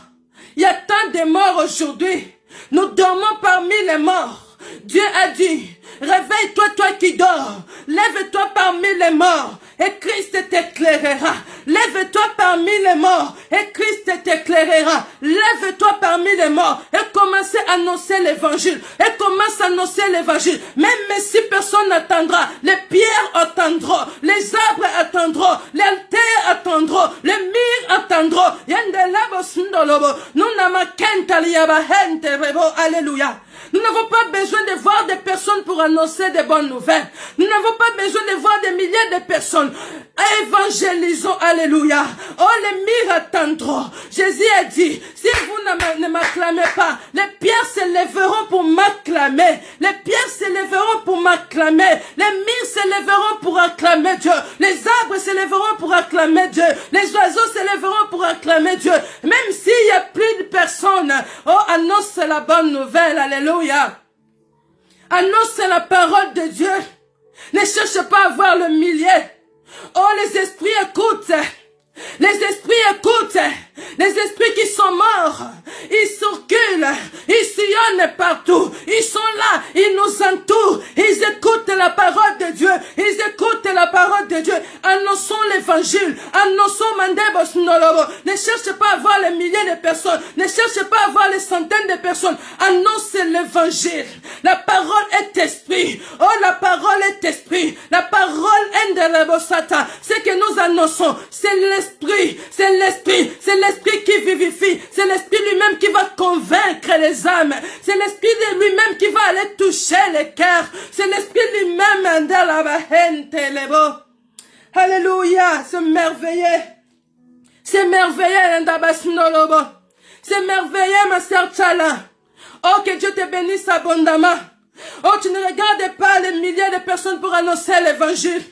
Il y a tant de morts aujourd'hui. Nous dormons parmi les morts. Dieu a dit, réveille-toi, toi qui dors. Lève-toi parmi les morts et Christ t'éclairera. Lève-toi parmi les morts et Christ t'éclairera. Lève-toi parmi les morts et commencez à annoncer l'évangile. Et commence à annoncer l'évangile. Même si personne n'attendra, les pierres attendront, les arbres attendront, les altères attendront, les murs attendront. Alléluia. Nous n'avons pas besoin de voir des personnes pour annoncer des bonnes nouvelles. Nous n'avons pas besoin de voir des milliers de personnes. Évangélisons, alléluia. Oh, les murs attendront. Jésus a dit, si vous ne m'acclamez pas, les pierres se lèveront pour m'acclamer. Les pierres se lèveront pour m'acclamer. Les murs se lèveront pour acclamer Dieu. Les arbres se lèveront pour acclamer Dieu. Les oiseaux se lèveront pour acclamer Dieu. Même s'il y a plus de personnes, Alléluia. Annonce la parole de Dieu. Ne cherche pas à voir le millier. Oh, les esprits écoutent. Les esprits écoutent. Les esprits qui sont morts, ils circulent, ils sillonnent partout. Ils sont là, ils nous entourent. Ils écoutent la parole de Dieu. Ils écoutent la parole de Dieu. Annonçons l'évangile. Annonçons Mandebos Nolobo. Ne cherche pas à voir les milliers de personnes. Ne cherche pas à voir les centaines de personnes. Annonce l'évangile. La parole est esprit. Oh, la parole est esprit. La parole est de l'ebosata. Ce que nous annonçons, c'est l'esprit. C'est l'esprit. C'est l'esprit qui vivifie. C'est l'esprit lui-même qui va convaincre les âmes. C'est l'esprit de lui-même qui va aller toucher les cœurs. C'est l'esprit lui-même de la bahente lebo. Alléluia. C'est merveilleux. C'est merveilleux, Ndabasnolobo. C'est merveilleux, ma sœur Tchala. Oh, que Dieu te bénisse abondamment. Oh, tu ne regardes pas les milliers de personnes pour annoncer l'évangile.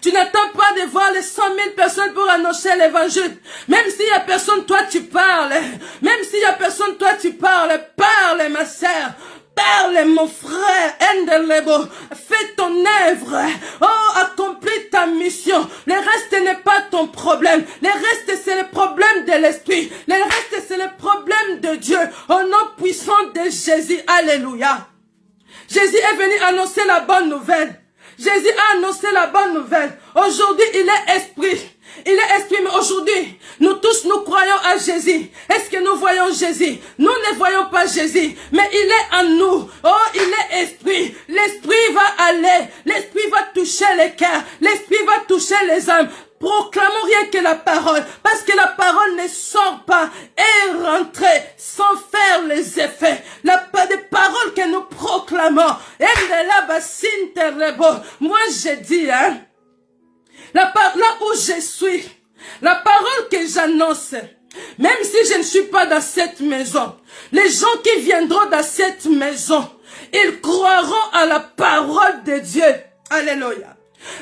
Tu n'attends pas de voir les 100 000 personnes pour annoncer l'évangile. Même s'il y a personne, toi tu parles. Même s'il y a personne, toi tu parles. Parle, ma sœur. Parle, mon frère. Endelebo. Fais ton œuvre. Oh, accomplis ta mission. Le reste n'est pas ton problème. Le reste, c'est le problème de l'esprit. Le reste, c'est le problème de Dieu. Au nom puissant de Jésus. Alléluia. Jésus est venu annoncer la bonne nouvelle. Jésus a annoncé la bonne nouvelle. Aujourd'hui, il est esprit. Il est esprit, mais aujourd'hui, nous tous, nous croyons à Jésus. Est-ce que nous voyons Jésus? Nous ne voyons pas Jésus, mais il est en nous. Oh, il est esprit. L'esprit va aller. L'esprit va toucher les cœurs. L'esprit va toucher les âmes. Proclamons rien que la parole, parce que la parole ne sort pas et rentre sans faire les effets. Des paroles que nous proclamons. Moi je dis, hein, là où je suis, la parole que j'annonce, même si je ne suis pas dans cette maison, les gens qui viendront dans cette maison, ils croiront à la parole de Dieu. Alléluia.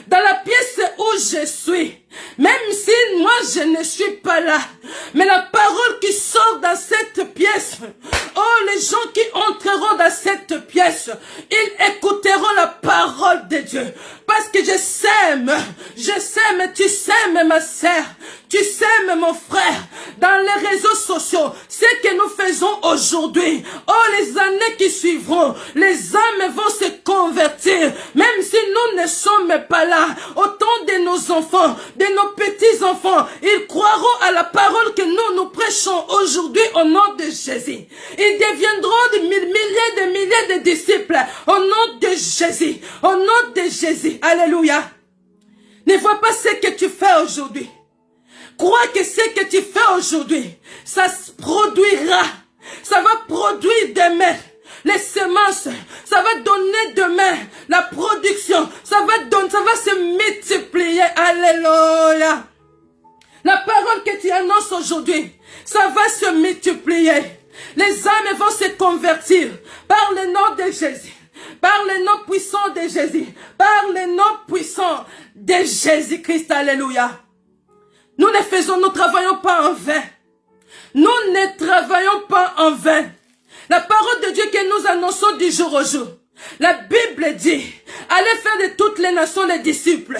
Dans la pièce où je suis, même si moi je ne suis pas là, mais la parole qui sort dans cette pièce, oh, les gens qui entreront dans cette pièce, ils écouteront la parole de Dieu. Parce que je sème, tu sèmes ma sœur, tu sèmes mon frère, dans les réseaux sociaux, ce que nous faisons aujourd'hui, oh, les années qui suivront, les âmes vont se convertir, même si nous ne sommes pas là, autant de nos enfants, de nos petits-enfants, ils croiront à la parole que nous prêchons aujourd'hui au nom de Jésus. Ils deviendront des milliers de disciples au nom de Jésus, au nom de Jésus. Alléluia. Ne vois pas ce que tu fais aujourd'hui. Crois que ce que tu fais aujourd'hui, ça se produira. Ça va produire demain. Les semences, ça va donner demain la production. Ça va se multiplier. Alléluia. La parole que tu annonces aujourd'hui, ça va se multiplier. Les âmes vont se convertir par le nom de Jésus. Par le nom puissant de Jésus. Par le nom puissant de Jésus-Christ. Alléluia. Nous ne travaillons pas en vain. Nous ne travaillons pas en vain. La parole de Dieu que nous annonçons du jour au jour. La Bible dit, allez faire de toutes les nations les disciples.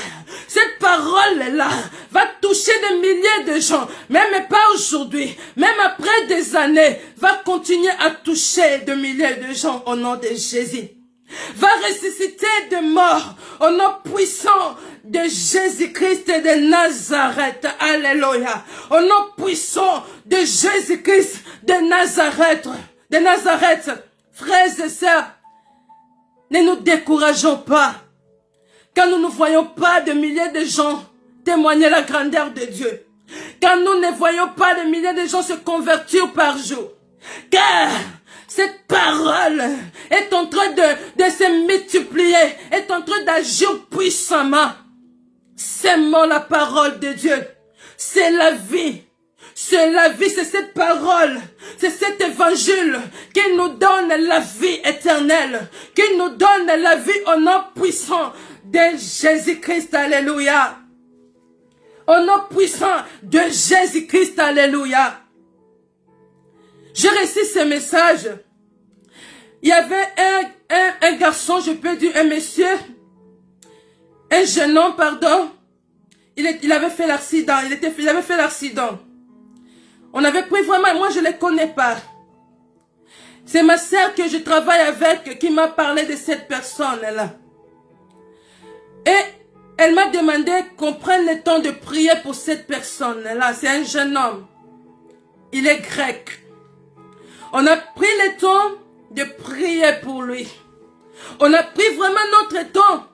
Cette parole-là va toucher des milliers de gens. Même pas aujourd'hui, même après des années, va continuer à toucher des milliers de gens au nom de Jésus. Va ressusciter de mort au nom puissant de Jésus-Christ de Nazareth. Alléluia. Au nom puissant de Jésus-Christ de Nazareth. De Nazareth. Frères et sœurs, ne nous décourageons pas. Quand nous ne voyons pas de milliers de gens témoigner la grandeur de Dieu. Quand nous ne voyons pas de milliers de gens se convertir par jour. Car cette parole est en train de se multiplier, est en train d'agir puissamment. S'aimons la parole de Dieu. C'est la vie. C'est la vie, c'est cette parole, c'est cet évangile qui nous donne la vie éternelle, qui nous donne la vie au nom puissant de Jésus-Christ. Alléluia. Au nom puissant de Jésus-Christ. Alléluia. Je récite ce message il y avait un garçon, je peux dire un monsieur, un jeune homme, pardon. Il avait fait l'accident, il avait fait l'accident. On avait pris vraiment, moi je ne les connais pas. C'est ma sœur que je travaille avec qui m'a parlé de cette personne-là. Et elle m'a demandé qu'on prenne le temps de prier pour cette personne-là. C'est un jeune homme. Il est grec. On a pris le temps de prier pour lui. On a pris vraiment notre temps.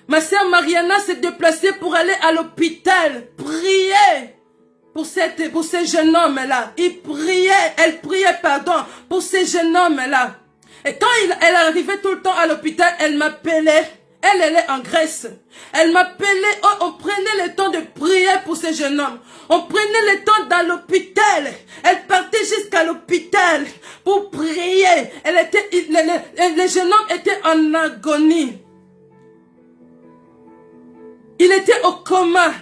Ma sœur Mariana s'est déplacée pour aller à l'hôpital, prier pour ce jeune homme-là. Elle priait, pour ce jeune homme-là. Et quand elle arrivait tout le temps à l'hôpital, elle m'appelait. Elle est en Grèce. Elle m'appelait, on prenait le temps de prier pour ce jeune homme. On prenait le temps dans l'hôpital. Elle partait jusqu'à l'hôpital pour prier. Le jeune homme était en agonie. Il était au coma.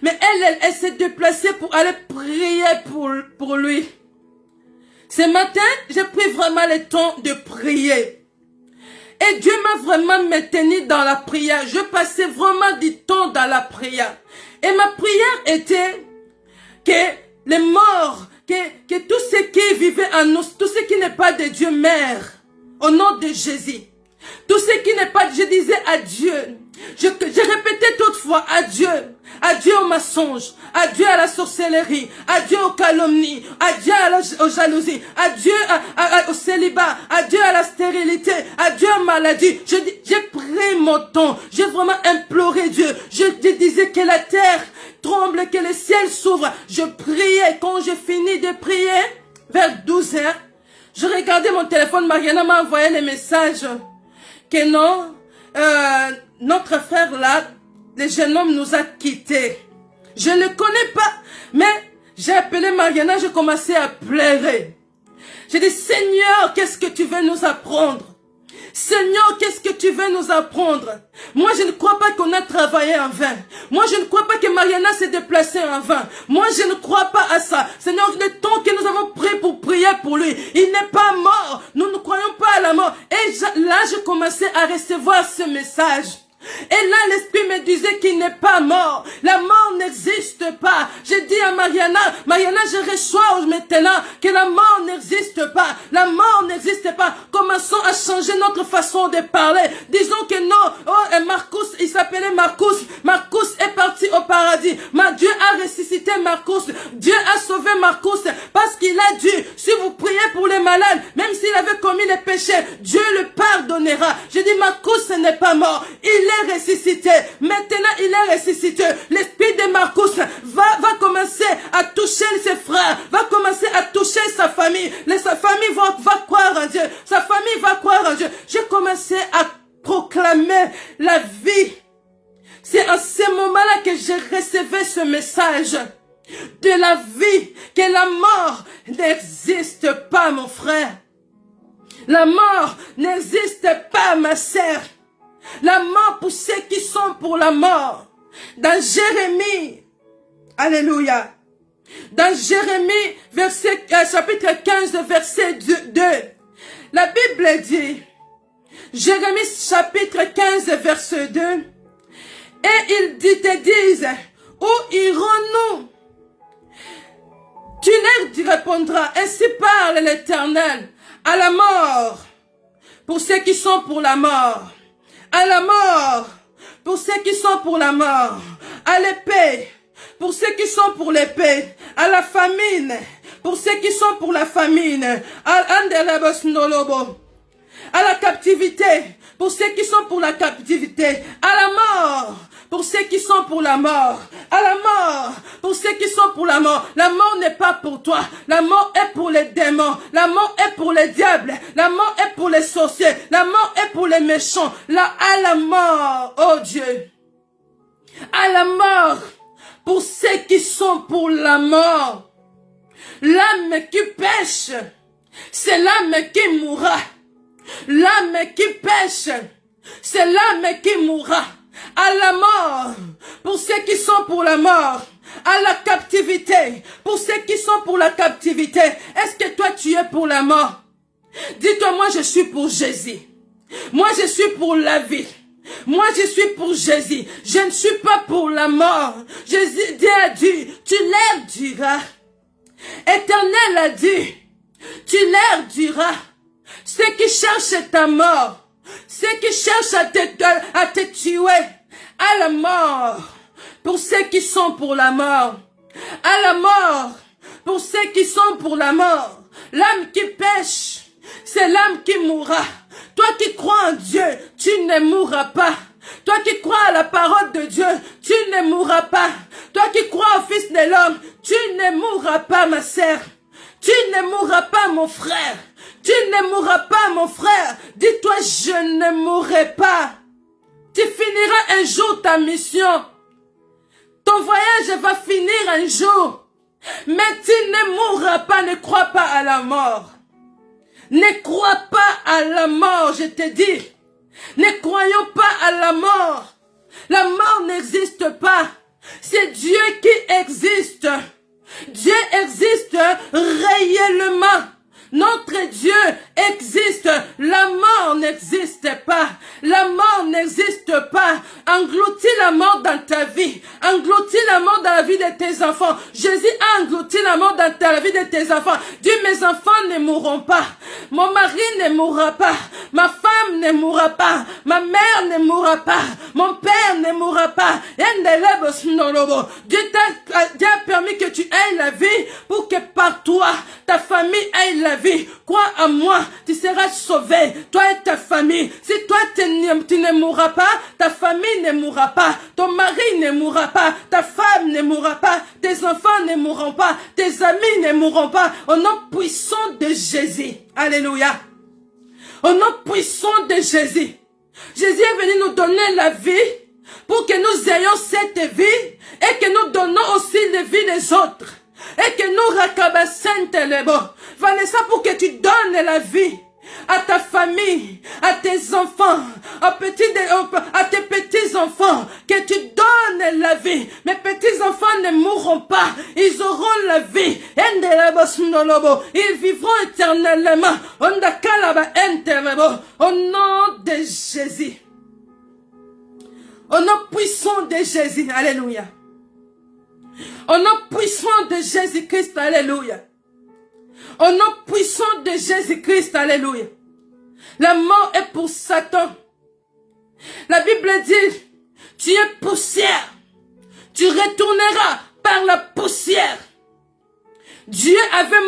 Mais elle s'est déplacée pour aller prier pour lui. Ce matin, j'ai pris vraiment le temps de prier. Et Dieu m'a vraiment maintenu dans la prière. Je passais vraiment du temps dans la prière. Et ma prière était que les morts, que tout ce qui vivait en nous, tout ce qui n'est pas de Dieu meurt. Au nom de Jésus. Tout ce qui n'est pas, je disais à Dieu. Je répétais toutefois adieu au mensonge, adieu à la sorcellerie, adieu aux calomnies, adieu aux jalousies, adieu au célibat, adieu à la stérilité, adieu à la maladie. J'ai pris mon temps, j'ai vraiment imploré Dieu. Je disais que la terre tremble, que le ciel s'ouvre. Je priais. Quand j'ai fini de prier, vers 12 heures, je regardais mon téléphone. Mariana m'a envoyé les messages que non, notre frère là, le jeune homme nous a quittés. Je ne le connais pas, mais j'ai appelé Mariana, j'ai commencé à pleurer. J'ai dit, Seigneur, qu'est-ce que tu veux nous apprendre? Seigneur, qu'est-ce que tu veux nous apprendre? Moi, je ne crois pas qu'on a travaillé en vain. Moi, je ne crois pas que Mariana s'est déplacée en vain. Moi, je ne crois pas à ça. Seigneur, le temps que nous avons pris pour prier pour lui, il n'est pas mort. Nous ne croyons pas à la mort. Et là, je commençais à recevoir ce message. Et là, l'esprit me disait qu'il n'est pas mort. La mort n'existe pas. J'ai dit à Mariana, je reçois maintenant que la mort n'existe pas. La mort n'existe pas. Commençons à changer notre façon de parler. Disons que non, Marcus, il s'appelait Marcus. Marcus est parti au paradis. Mais Dieu a ressuscité Marcus. Dieu a sauvé Marcus parce qu'il a dit, si vous priez pour les malades, même s'il avait commis les péchés, Dieu le pardonnera. J'ai dit, Marcus n'est pas mort. Il est ressuscité. Maintenant, il est ressuscité. L'esprit de Marcus va commencer à toucher ses frères, va commencer à toucher sa famille. Sa famille va croire en Dieu. Sa famille va croire en Dieu. J'ai commencé à proclamer la vie. C'est à ce moment-là que j'ai reçu ce message de la vie, que la mort n'existe pas, mon frère. La mort n'existe pas, ma sœur. La mort pour ceux qui sont pour la mort. Dans Jérémie, alléluia. Dans Jérémie, chapitre 15, verset 2. La Bible dit, Jérémie chapitre 15, verset 2. Et ils te disent, où irons-nous? Tu leur répondras, ainsi parle l'Éternel, à la mort, pour ceux qui sont pour la mort. À la mort, pour ceux qui sont pour la mort. À l'épée, pour ceux qui sont pour l'épée. À la famine, pour ceux qui sont pour la famine. À la captivité, pour ceux qui sont pour la captivité. À la mort, pour ceux qui sont pour la mort. À la mort, pour ceux qui sont pour la mort. La mort n'est pas pour toi. La mort est pour les démons. La mort est pour les diables. La mort est pour les sorciers. La mort est pour les méchants. À la mort, oh Dieu. À la mort, pour ceux qui sont pour la mort. L'âme qui pêche, c'est l'âme qui mourra. L'âme qui pêche, c'est l'âme qui mourra. À la mort, pour ceux qui sont pour la mort. À la captivité, pour ceux qui sont pour la captivité. Est-ce que toi tu es pour la mort? Dis-toi, moi je suis pour Jésus. Moi je suis pour la vie. Moi je suis pour Jésus. Je ne suis pas pour la mort. Jésus a dit, tu leur diras. Éternel a dit, tu leur diras. Ceux qui cherchent ta mort, ceux qui cherchent à te tuer, à la mort, pour ceux qui sont pour la mort, à la mort, pour ceux qui sont pour la mort. L'âme qui pêche, c'est l'âme qui mourra. Toi qui crois en Dieu, tu ne mourras pas. Toi qui crois à la parole de Dieu, tu ne mourras pas. Toi qui crois au Fils de l'homme, tu ne mourras pas, ma sœur. Tu ne mourras pas, mon frère. Tu ne mourras pas, mon frère. Dis-toi, je ne mourrai pas. Tu finiras un jour ta mission. Ton voyage va finir un jour. Mais tu ne mourras pas, ne crois pas à la mort. Ne crois pas à la mort, je te dis. Ne croyons pas à la mort. La mort n'existe pas. C'est Dieu qui existe. Dieu existe réellement. Notre Dieu existe. La mort n'existe pas. La mort n'existe pas. Engloutis la mort dans ta vie. Engloutis la mort dans la vie de tes enfants. Jésus a englouti la mort dans la vie de tes enfants. Dis, mes enfants ne mourront pas. Mon mari ne mourra pas. Ma femme ne mourra pas. Ma mère ne mourra pas. Mon père ne mourra pas. Dieu t'a permis que tu aies la vie pour que par toi, ta famille ait la vie. Crois à moi, tu seras sauvé, toi et ta famille. Si toi tu ne mourras pas, ta famille ne mourra pas, ton mari ne mourra pas, ta femme ne mourra pas, tes enfants ne mourront pas, tes amis ne mourront pas. Au nom puissant de Jésus. Alléluia. Au nom puissant de Jésus. Jésus est venu nous donner la vie pour que nous ayons cette vie et que nous donnons aussi la vie des autres. Et que nous racabassent les mots. Vanessa, pour que tu donnes la vie à ta famille, à tes enfants, à tes petits-enfants, que tu donnes la vie. Mes petits-enfants ne mourront pas, ils auront la vie. Ils vivront éternellement. Au nom de Jésus. Au nom puissant de Jésus. Alléluia. Au nom puissant de Jésus-Christ, alléluia. Au nom puissant de Jésus-Christ, alléluia. La mort est pour Satan. La Bible dit, tu es poussière. Tu retourneras par la poussière. Dieu avait,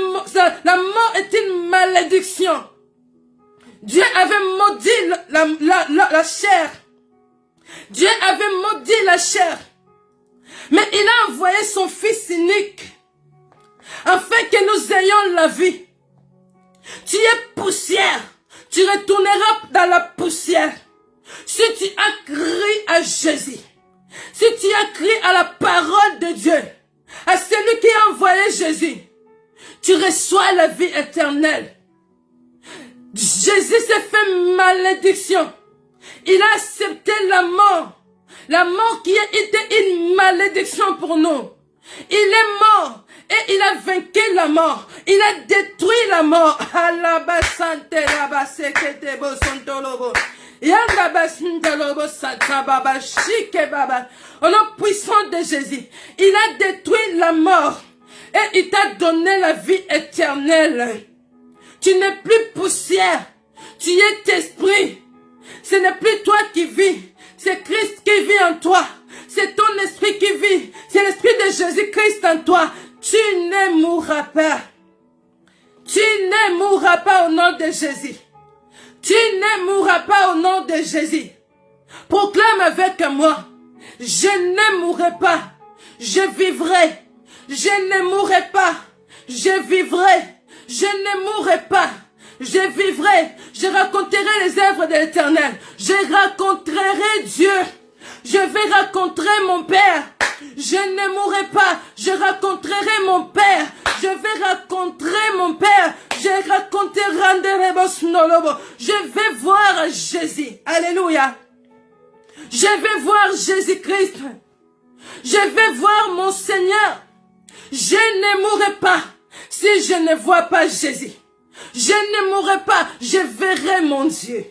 la mort est une malédiction. Dieu avait maudit la chair. Dieu avait maudit la chair. Mais il a envoyé son Fils unique, afin que nous ayons la vie. Tu es poussière, tu retourneras dans la poussière. Si tu as crié à Jésus, si tu as crié à la parole de Dieu, à celui qui a envoyé Jésus, tu reçois la vie éternelle. Jésus s'est fait malédiction. Il a accepté la mort. La mort qui a été une malédiction pour nous. Il est mort et il a vaincu la mort. Il a détruit la mort. Au nom puissant de Jésus, il a détruit la mort et il t'a donné la vie éternelle. Tu n'es plus poussière, tu es esprit. Ce n'est plus toi qui vis. C'est Christ qui vit en toi. C'est ton esprit qui vit. C'est l'esprit de Jésus-Christ en toi. Tu ne mourras pas. Tu ne mourras pas au nom de Jésus. Tu ne mourras pas au nom de Jésus. Proclame avec moi. Je ne mourrai pas. Je vivrai. Je ne mourrai pas. Je vivrai. Je ne mourrai pas. Je vivrai, je raconterai les œuvres de l'Éternel. Je raconterai Dieu. Je vais raconter mon Père. Je ne mourrai pas. Je raconterai mon Père. Je vais raconter mon Père. Je raconterai. Je vais voir Jésus. Alléluia. Je vais voir Jésus-Christ. Je vais voir mon Seigneur. Je ne mourrai pas si je ne vois pas Jésus. Je ne mourrai pas, je verrai mon Dieu.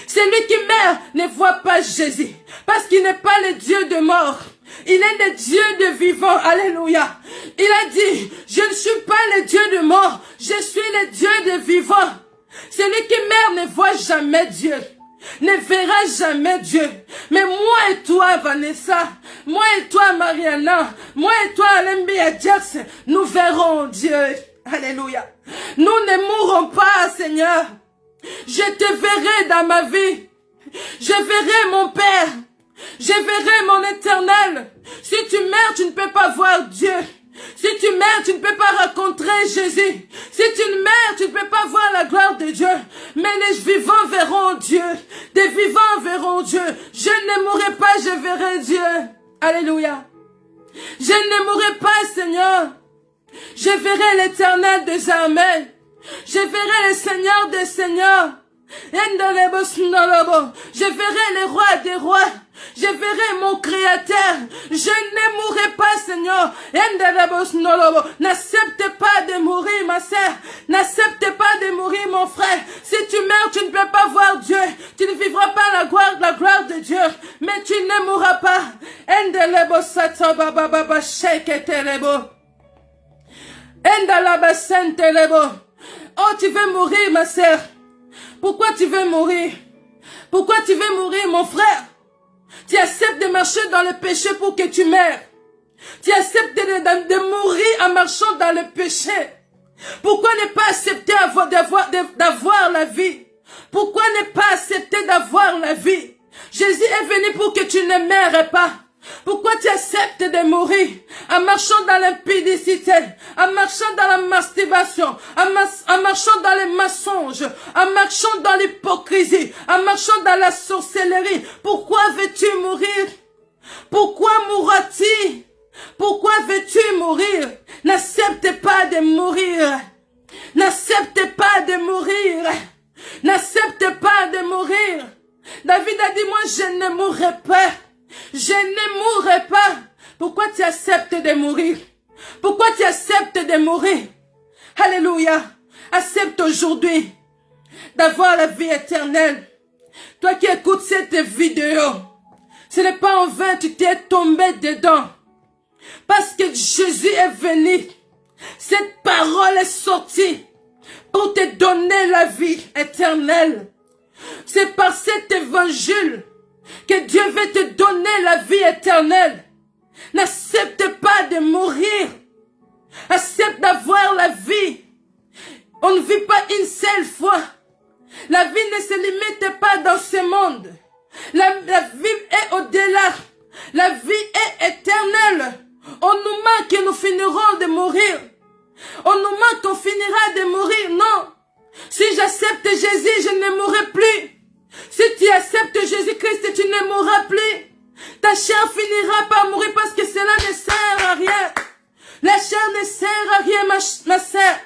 Celui qui meurt ne voit pas Jésus, parce qu'il n'est pas le Dieu de mort. Il est le Dieu de vivant. Alléluia. Il a dit, je ne suis pas le Dieu de mort, je suis le Dieu de vivant. Celui qui meurt ne voit jamais Dieu, ne verra jamais Dieu. Mais moi et toi, Vanessa, moi et toi, Mariana, moi et toi, Alembia Jackson, nous verrons Dieu. Alléluia. Nous ne mourrons pas, Seigneur. Je te verrai dans ma vie. Je verrai mon Père. Je verrai mon Éternel. Si tu meurs, tu ne peux pas voir Dieu. Si tu meurs, tu ne peux pas rencontrer Jésus. Si tu meurs, tu ne peux pas voir la gloire de Dieu. Mais les vivants verront Dieu. Des vivants verront Dieu. Je ne mourrai pas, je verrai Dieu. Alléluia. Je ne mourrai pas, Seigneur. Je verrai l'Éternel des armées. Je verrai le Seigneur des seigneurs. Je verrai le roi des rois. Je verrai mon Créateur. Je ne mourrai pas, Seigneur. N'accepte pas de mourir, ma sœur. N'accepte pas de mourir, mon frère. Si tu meurs, tu ne peux pas voir Dieu. Tu ne vivras pas la gloire de Dieu. Mais tu ne mourras pas. Oh, tu veux mourir, ma sœur. Pourquoi tu veux mourir? Pourquoi tu veux mourir, mon frère? Tu acceptes de marcher dans le péché pour que tu meurs. Tu acceptes de mourir en marchant dans le péché. Pourquoi ne pas accepter d'avoir la vie? Pourquoi ne pas accepter d'avoir la vie? Jésus est venu pour que tu ne meurs pas. Pourquoi tu acceptes de mourir en marchant dans l'impudicité, en marchant dans la masturbation, en marchant dans les mensonges, en marchant dans l'hypocrisie, en marchant dans la sorcellerie? Pourquoi veux-tu mourir? Pourquoi mourras-tu? Pourquoi veux-tu mourir? N'accepte pas de mourir. N'accepte pas de mourir. N'accepte pas de mourir. David a dit, moi je ne mourrai pas. Je ne mourrai pas. Pourquoi tu acceptes de mourir? Pourquoi tu acceptes de mourir? Alléluia. Accepte aujourd'hui d'avoir la vie éternelle. Toi qui écoutes cette vidéo, ce n'est pas en vain que tu t'es tombé dedans. Parce que Jésus est venu. Cette parole est sortie pour te donner la vie éternelle. C'est par cet évangile que Dieu veut te donner la vie éternelle. N'accepte pas de mourir. Accepte d'avoir la vie. On ne vit pas une seule fois. La vie ne se limite pas dans ce monde. La vie est au-delà. La vie est éternelle. On nous manque et nous finirons de mourir. On nous manque, on finira de mourir. Non. Si j'accepte Jésus, je ne mourrai plus. Si tu acceptes Jésus-Christ, tu ne mourras plus. Ta chair finira par mourir parce que cela ne sert à rien. La chair ne sert à rien, ma sœur.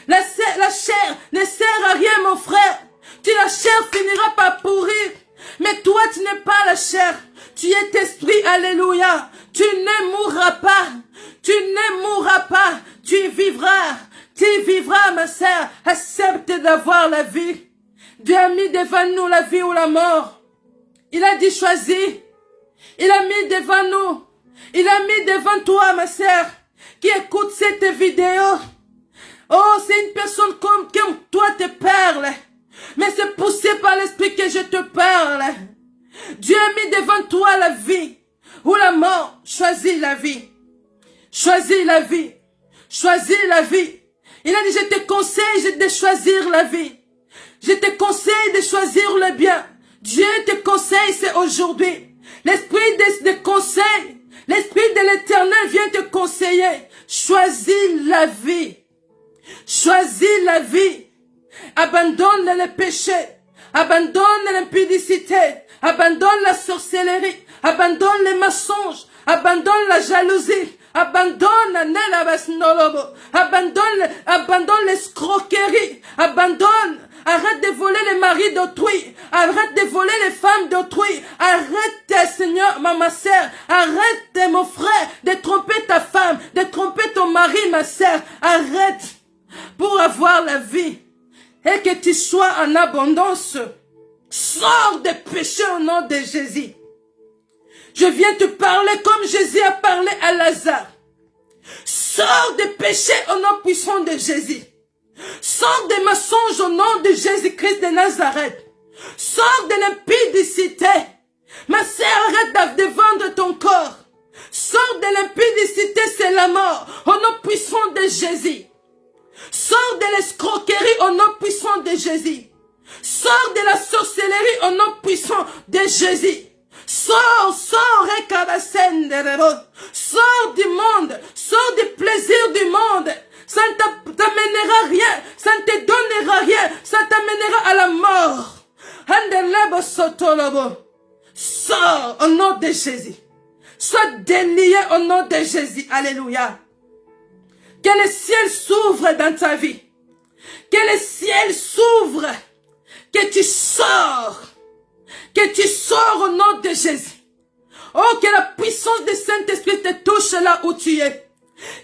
La chair ne sert à rien, mon frère. La chair finira par pourrir. Mais toi, tu n'es pas la chair. Tu es esprit, alléluia. Tu ne mourras pas. Tu ne mourras pas. Tu vivras. Tu vivras, ma sœur. Accepte d'avoir la vie. Dieu a mis devant nous la vie ou la mort. Il a dit choisis. Il a mis devant nous. Il a mis devant toi, ma sœur, qui écoute cette vidéo. Oh, c'est une personne comme toi te parle. Mais c'est poussé par l'esprit que je te parle. Dieu a mis devant toi la vie ou la mort. Choisis la vie. Choisis la vie. Choisis la vie. Il a dit, je te conseille de choisir la vie. Je te conseille de choisir le bien. Dieu te conseille, c'est aujourd'hui. L'esprit de conseil, l'esprit de l'Éternel vient te conseiller. Choisis la vie. Choisis la vie. Abandonne le péché. Abandonne l'impudicité. Abandonne la sorcellerie. Abandonne les mensonges. Abandonne la jalousie. Abandonne l'escroquerie. Abandonne. Arrête de voler les maris d'autrui. Arrête de voler les femmes d'autrui. Arrête, Seigneur, ma sœur. Arrête, mon frère, de tromper ta femme, de tromper ton mari, ma sœur. Arrête pour avoir la vie. et que tu sois en abondance. Sors des péchés au nom de Jésus. Je viens te parler comme Jésus a parlé à Lazare. Sors des péchés au nom puissant de Jésus. Sors des mensonges au nom de Jésus-Christ de Nazareth. Sors de l'impudicité. Ma sœur, arrête de vendre ton corps. Sors de l'impudicité, c'est la mort. Au nom puissant de Jésus. Sors de l'escroquerie au nom puissant de Jésus. Sors de la sorcellerie au nom puissant de Jésus. Sors, sors du monde, sors du plaisir du monde. Ça ne t'amènera rien, ça ne te donnera rien, ça t'amènera à la mort. Sors au nom de Jésus. Sois délié au nom de Jésus. Alléluia. Que le ciel s'ouvre dans ta vie. Que le ciel s'ouvre. Que tu sors. Que tu sors au nom de Jésus. Oh, que la puissance du Saint-Esprit te touche là où tu es.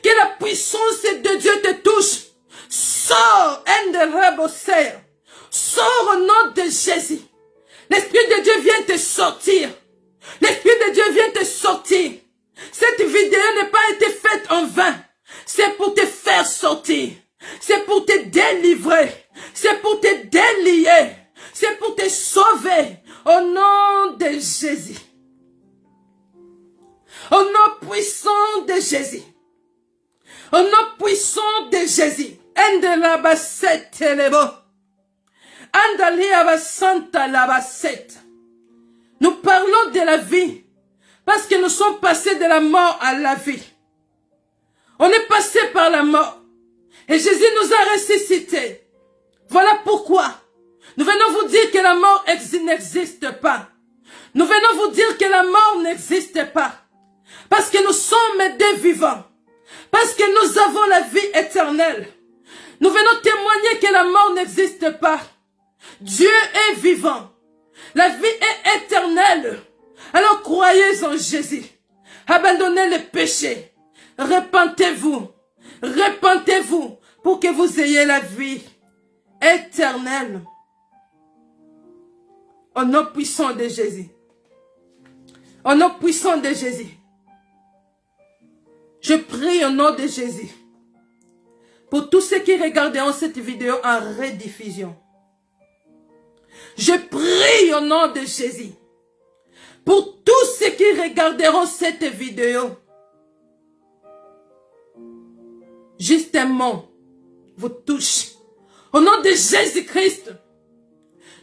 Que la puissance de Dieu te touche. Sors, sors au nom de Jésus. L'Esprit de Dieu vient te sortir. L'Esprit de Dieu vient te sortir. Cette vidéo n'a pas été faite en vain. C'est pour te faire sortir. C'est pour te délivrer. C'est pour te délier. C'est pour te sauver. Au nom de Jésus. Au nom puissant de Jésus. Au nom puissant de Jésus. Nous parlons de la vie. Parce que nous sommes passés de la mort à la vie. On est passé par la mort. Et Jésus nous a ressuscités. Voilà pourquoi. Nous venons vous dire que la mort n'existe pas. Nous venons vous dire que la mort n'existe pas. Parce que nous sommes des vivants. Parce que nous avons la vie éternelle. Nous venons témoigner que la mort n'existe pas. Dieu est vivant. La vie est éternelle. Alors croyez en Jésus. Abandonnez le péché. Repentez-vous. Repentez-vous pour que vous ayez la vie éternelle. Au nom puissant de Jésus. Au nom puissant de Jésus. Je prie au nom de Jésus. Pour tous ceux qui regarderont cette vidéo en rediffusion. Je prie au nom de Jésus. Pour tous ceux qui regarderont cette vidéo. Juste un mot vous touche. Au nom de Jésus-Christ.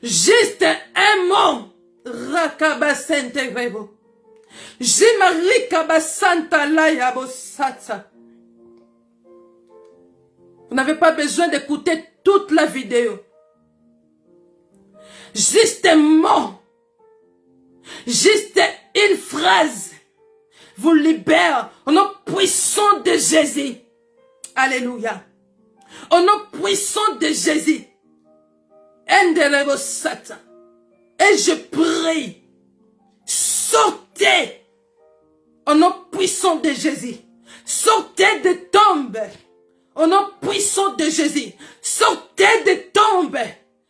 Juste un mot. Rakabasente grebo. Jimari kabasanta layabosata. Vous n'avez pas besoin d'écouter toute la vidéo. Juste un mot. Juste une phrase. Vous libère au nom puissant de Jésus. Alléluia. Au nom puissant de Jésus. Et je prie. Sortez. Au nom puissant de Jésus. Sortez des tombes. Au nom puissant de Jésus. Sortez des tombes.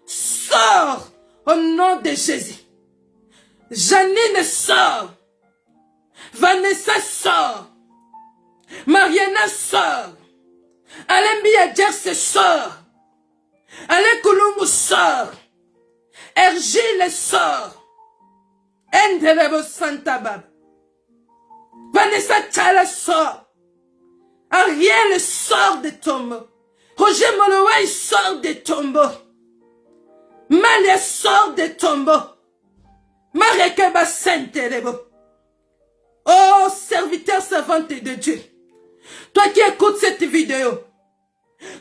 Sors. Au nom de Jésus. Janine sort. Vanessa sort. Mariana sort. Alain Biadjer sort. Alain Koulumou sort. Ergile sort. Endelebo Santabab. Vanessa Tchala sort. Ariel sort des tombeaux. Roger Moloway sort des tombeaux. Malia sort des tombeaux. Marekeba Santelebo. Oh, serviteur servante de Dieu. Toi qui écoutes cette vidéo.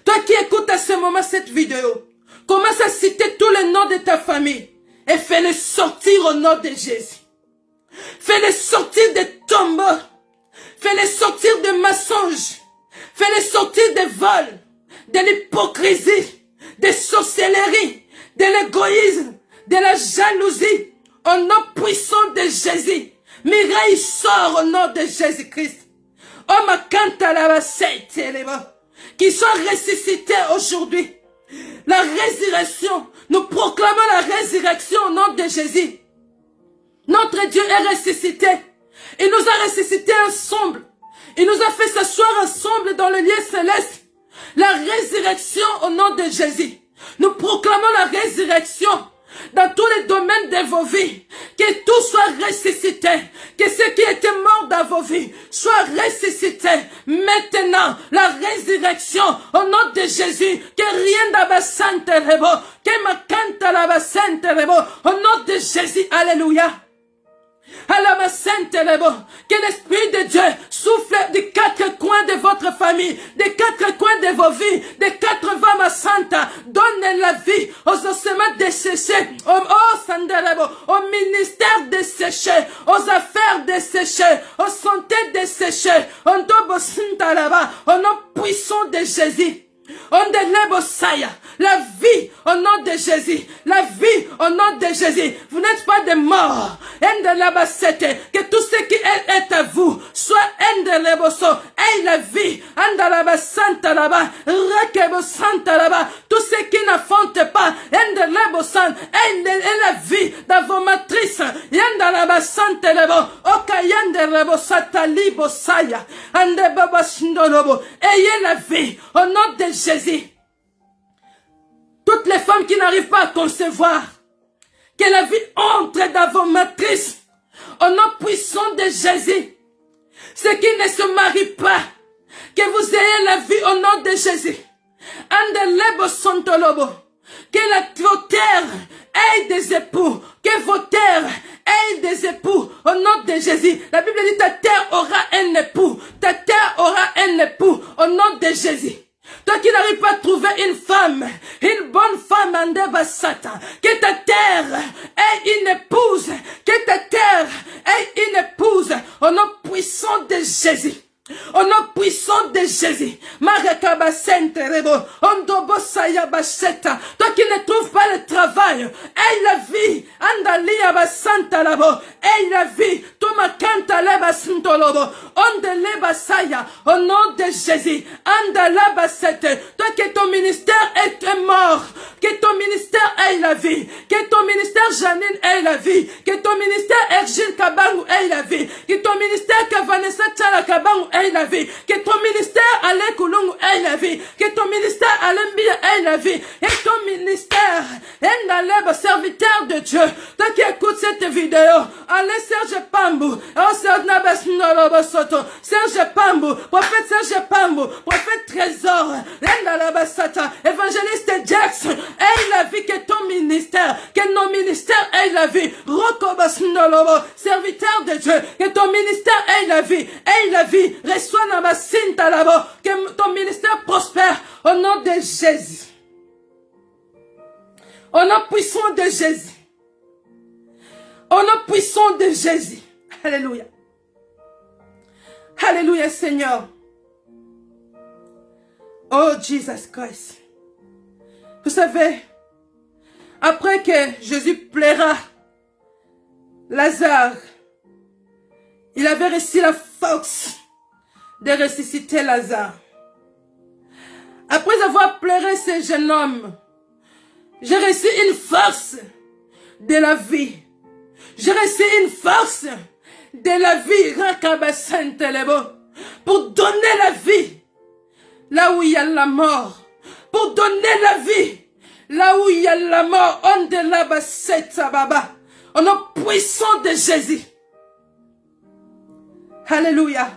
Toi qui écoutes à ce moment cette vidéo. Commence à citer tous les noms de ta famille. Et fais-les sortir au nom de Jésus. Fais-les sortir des tombeaux. Fais-les sortir de mensonges. Fais-les sortir des vols. De l'hypocrisie. Des sorcelleries. De l'égoïsme. De la jalousie. Au nom puissant de Jésus. Mireille sort au nom de Jésus-Christ. Oh ma canta la qui sont ressuscités aujourd'hui. La résurrection. Nous proclamons la résurrection au nom de Jésus. Notre Dieu est ressuscité. Il nous a ressuscités ensemble. Il nous a fait s'asseoir ensemble dans le lieu céleste. La résurrection au nom de Jésus. Nous proclamons la résurrection dans tous les domaines de vos vies. Que tout soit ressuscité. Que ce qui était mort dans vos vies soit ressuscité. Maintenant, la résurrection au nom de Jésus. Que rien d'abasante rebo. Que ma canta l'abasante rebo. Au nom de Jésus. Alléluia. Que l'Esprit de Dieu souffle des quatre coins de votre famille, des quatre coins de vos vies, des quatre vents ma santa. Donne la vie aux ossements desséchés, au ministère desséché, aux affaires desséchées, aux santé desséchées, au dobo santa là-bas, au nom puissant de Jésus. On délève Saya, la vie au nom de Jésus, la vie au nom de Jésus. Vous n'êtes pas des morts. Que tout ce qui est à vous soit endeleboso. Et la vie, andalaba santa là-bas, rakebo santa là-bas. Tout ce qui n'affronte pas, endelebosan, et la vie dans vos matrices, yandalaba santa là-bas, okayandelebo satalibo saya, andebaba sindolobo. Ayez la vie au nom de Jésus. Toutes les femmes qui n'arrivent pas à concevoir, que la vie entre dans vos matrices, au nom puissant de Jésus. Ceux qui ne se marient pas, que vous ayez la vie au nom de Jésus. Andelebo sontolobo. Que vos terres aient des époux, que vos terres aient des époux au nom de Jésus. La Bible dit ta terre aura un époux, ta terre aura un époux au nom de Jésus. Toi qui n'arrives pas à trouver une femme, une bonne femme en débasata, que ta terre ait une épouse, que ta terre ait une épouse, au nom puissant de Jésus. Au nom puissant de Jésus. Marakaba sente rebo. Ondobo saya baseta. Toi qui ne trouves pas le travail. Aie la vie. Andalia basanta labo. Aie la vie. Toma canta leba sintolobo. Ondeleba saya. Au nom de Jésus. Andala basete. Toi que ton ministère est mort. Que ton ministère ait la vie. Que ton ministère Janine ait la vie. Que ton ministère Ergile Kabangu ait la vie. Que ton ministère Kavanessa Tchala Kabangu ait la vie. Que ton ministère Alain Koulungu ait la vie. Que ton ministère Alain Bia ait la vie. Et ton ministère Endaleb, serviteur de Dieu. Toi qui écoutes cette vidéo, allez Serge Pambou. Oh Serge Pambou. Prophète Serge Pambou. Prophète Trésor. Endalabasata. Évangéliste Jackson. Aie la vie. Que ton ministère, que nos ministères aient la vie. Rokobasnolobo. Serviteur de Dieu. Que ton ministère ait la vie. Aie la vie. Reçois Namasinta là-bas. Que ton ministère prospère au nom de Jésus. Au nom puissant de Jésus. Au nom puissant de Jésus. Alléluia. Alléluia, Seigneur. Oh, Jesus Christ. Vous savez, après que Jésus plaira Lazare, il avait reçu la force de ressusciter Lazare. Après avoir pleuré ce jeune homme, j'ai reçu une force de la vie. J'ai reçu une force de la vie, pour donner la vie là où il y a la mort. Pour donner la vie là où il y a la mort. On de la bassette, baba. Au nom puissant de Jésus. Alléluia.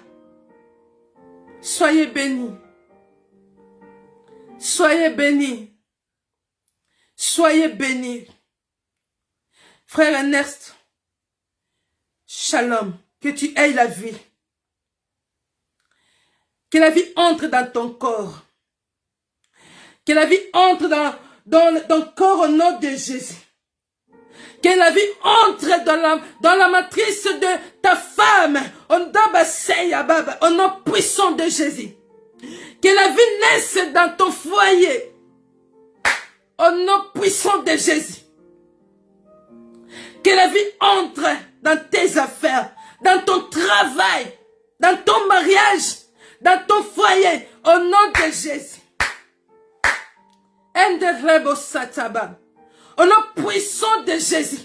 Soyez bénis. Soyez bénis. Soyez bénis. Frère Ernest, shalom. Que tu aies la vie. Que la vie entre dans ton corps. Que la vie entre dans ton corps au nom de Jésus. Que la vie entre dans la matrice de ta femme. Au nom puissant de Jésus. Que la vie naisse dans ton foyer. Au nom puissant de Jésus. Que la vie entre dans tes affaires. Dans ton travail. Dans ton mariage. Dans ton foyer. Au nom de Jésus. Enderebo sataba. Au nom puissant de Jésus.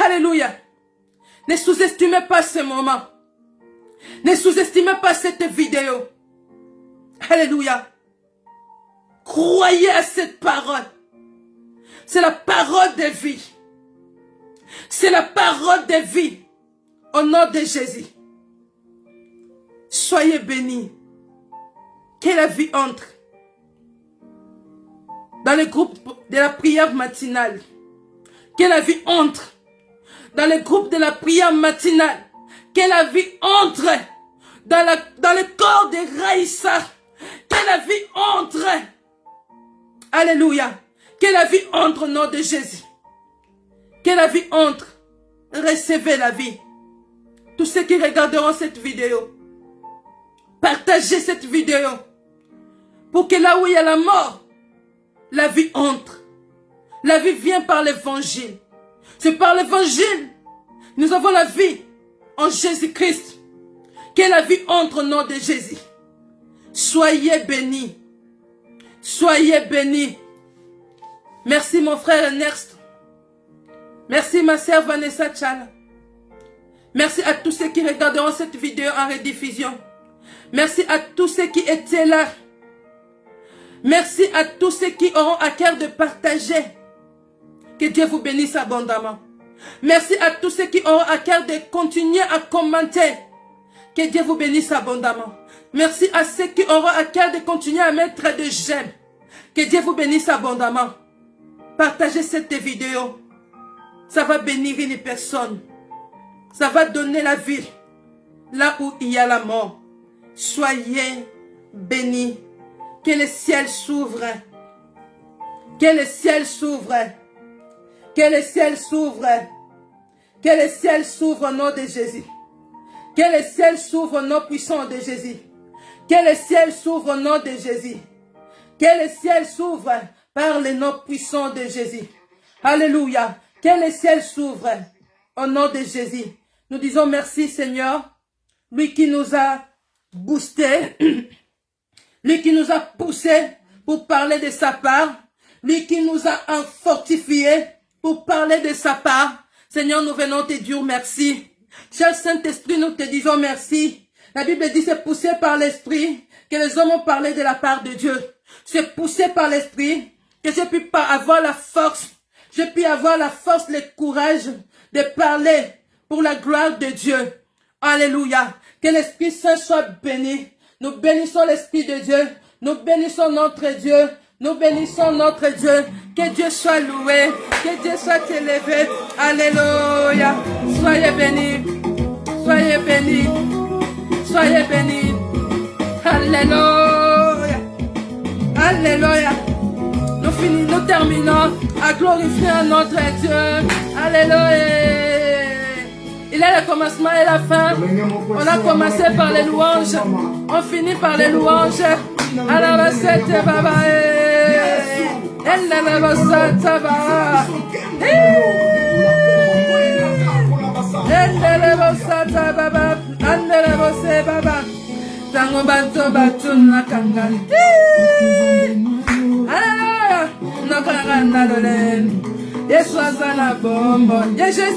Alléluia. Ne sous-estimez pas ce moment. Ne sous-estimez pas cette vidéo. Alléluia. Croyez à cette parole. C'est la parole de vie. C'est la parole de vie. Au nom de Jésus. Soyez bénis. Que la vie entre dans le groupe de la prière matinale. Que la vie entre dans le groupe de la prière matinale. Que la vie entre dans le corps de Raïssa. Que la vie entre. Alléluia. Que la vie entre au nom de Jésus. Que la vie entre. Recevez la vie. Tous ceux qui regarderont cette vidéo, partagez cette vidéo. Pour que là où il y a la mort, la vie entre. La vie vient par l'évangile. C'est par l'évangile. Nous avons la vie en Jésus-Christ. Que la vie entre au nom de Jésus. Soyez bénis. Soyez bénis. Merci mon frère Ernest. Merci ma sœur Vanessa Tchala. Merci à tous ceux qui regarderont cette vidéo en rediffusion. Merci à tous ceux qui étaient là. Merci à tous ceux qui auront à cœur de partager. Que Dieu vous bénisse abondamment. Merci à tous ceux qui auront à cœur de continuer à commenter. Que Dieu vous bénisse abondamment. Merci à ceux qui auront à cœur de continuer à mettre des j'aime. Que Dieu vous bénisse abondamment. Partagez cette vidéo. Ça va bénir une personne. Ça va donner la vie là où il y a la mort. Soyez bénis. Que le ciel s'ouvre. Que le ciel s'ouvre. Que le ciel s'ouvre. Que le ciel s'ouvre au nom de Jésus. Que le ciel s'ouvre au nom puissant de Jésus. Que le ciel s'ouvre au nom de Jésus. Que le ciel s'ouvre par le nom puissant de Jésus. Alléluia. Que le ciel s'ouvre au nom de Jésus. Nous disons merci Seigneur. Lui qui nous a boosté. Lui qui nous a poussé pour parler de sa part. Lui qui nous a fortifié pour parler de sa part. Seigneur, nous venons te dire merci. Cher Saint-Esprit, nous te disons merci. La Bible dit c'est poussé par l'Esprit que les hommes ont parlé de la part de Dieu. C'est poussé par l'Esprit que j'ai pu avoir la force. J'ai pu avoir la force, le courage de parler pour la gloire de Dieu. Alléluia. Que l'Esprit Saint soit béni. Nous bénissons l'Esprit de Dieu. Nous bénissons notre Dieu. Nous bénissons notre Dieu. Que Dieu soit loué. Que Dieu soit élevé. Alléluia. Soyez bénis. Soyez bénis. Soyez bénis. Alléluia. Alléluia. Nous terminons à glorifier notre Dieu. Alléluia. Il est le commencement et la fin. On a commencé par les louanges. On finit par les louanges. Alabasete baba. Endelebosata baba. Endelebosata baba. Endelebose baba. Tango banto batuna kangan. Alléluia. Nakanga dolen. Jésus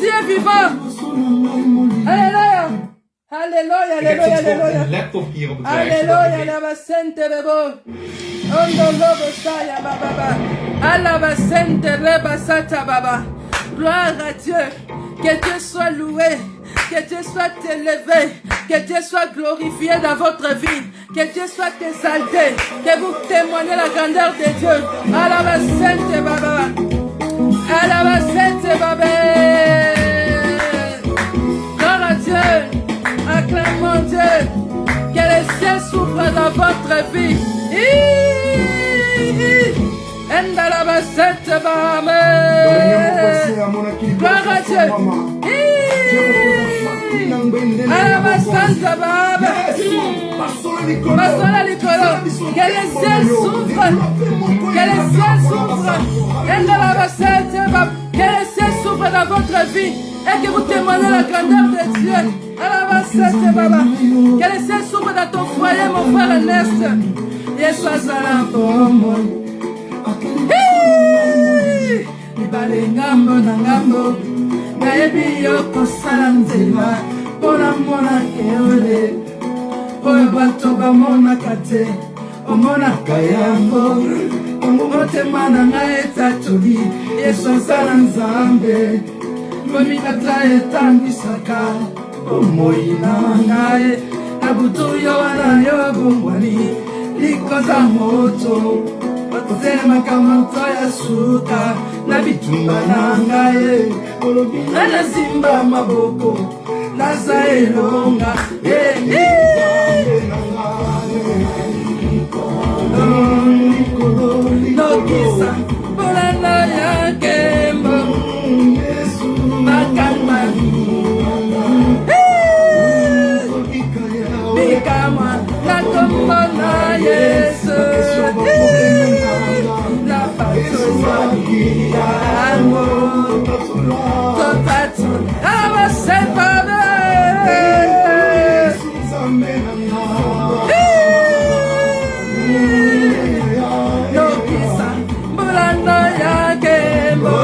est vivant. Alléluia. Alléluia, alléluia, alléluia. Alléluia, la basente rebo. Ondolobo saya baba. Alla basente reba sata baba. Gloire à Dieu. Que Dieu soit loué. Que Dieu soit élevé. Que Dieu soit glorifié dans votre vie. Que Dieu soit exalté. Que vous témoignez la grandeur de Dieu. Alla basente baba. Alabasete babé. Gloire à Dieu. Acclamons Dieu. Que le ciel s'ouvre dans votre vie. Endalabasete babé. Gloire à Dieu. Alabasete babé. Pasola Nicolo. Que le ciel s'ouvre. Que le ciel s'ouvre. Que le ciel s'ouvre dans votre vie et que vous témoignez la grandeur de Dieu. Que le ciel s'ouvre dans ton foyer, mon frère Ernest. Yesu azala bomoi. Libale ngambo na ngambo, nayebi yo kosala nzela mpona mona keole. Oyo bato bamonaka te, omonaka yango. Motema na ngai etatoli, Yesu azala Nzambe. Bomikata etambisaka bomoi na ngai. Na butu yo wana yo bongwani likoza moto. Otelemaka moto ya suka na bitumba na ngai. Olobi na simba maboko naza elonga. Nokisa bolanda ya kembo makamba bikama na kombo na Yesu. La patoza yango totatu abasepabe nokisa bolanda ya kembo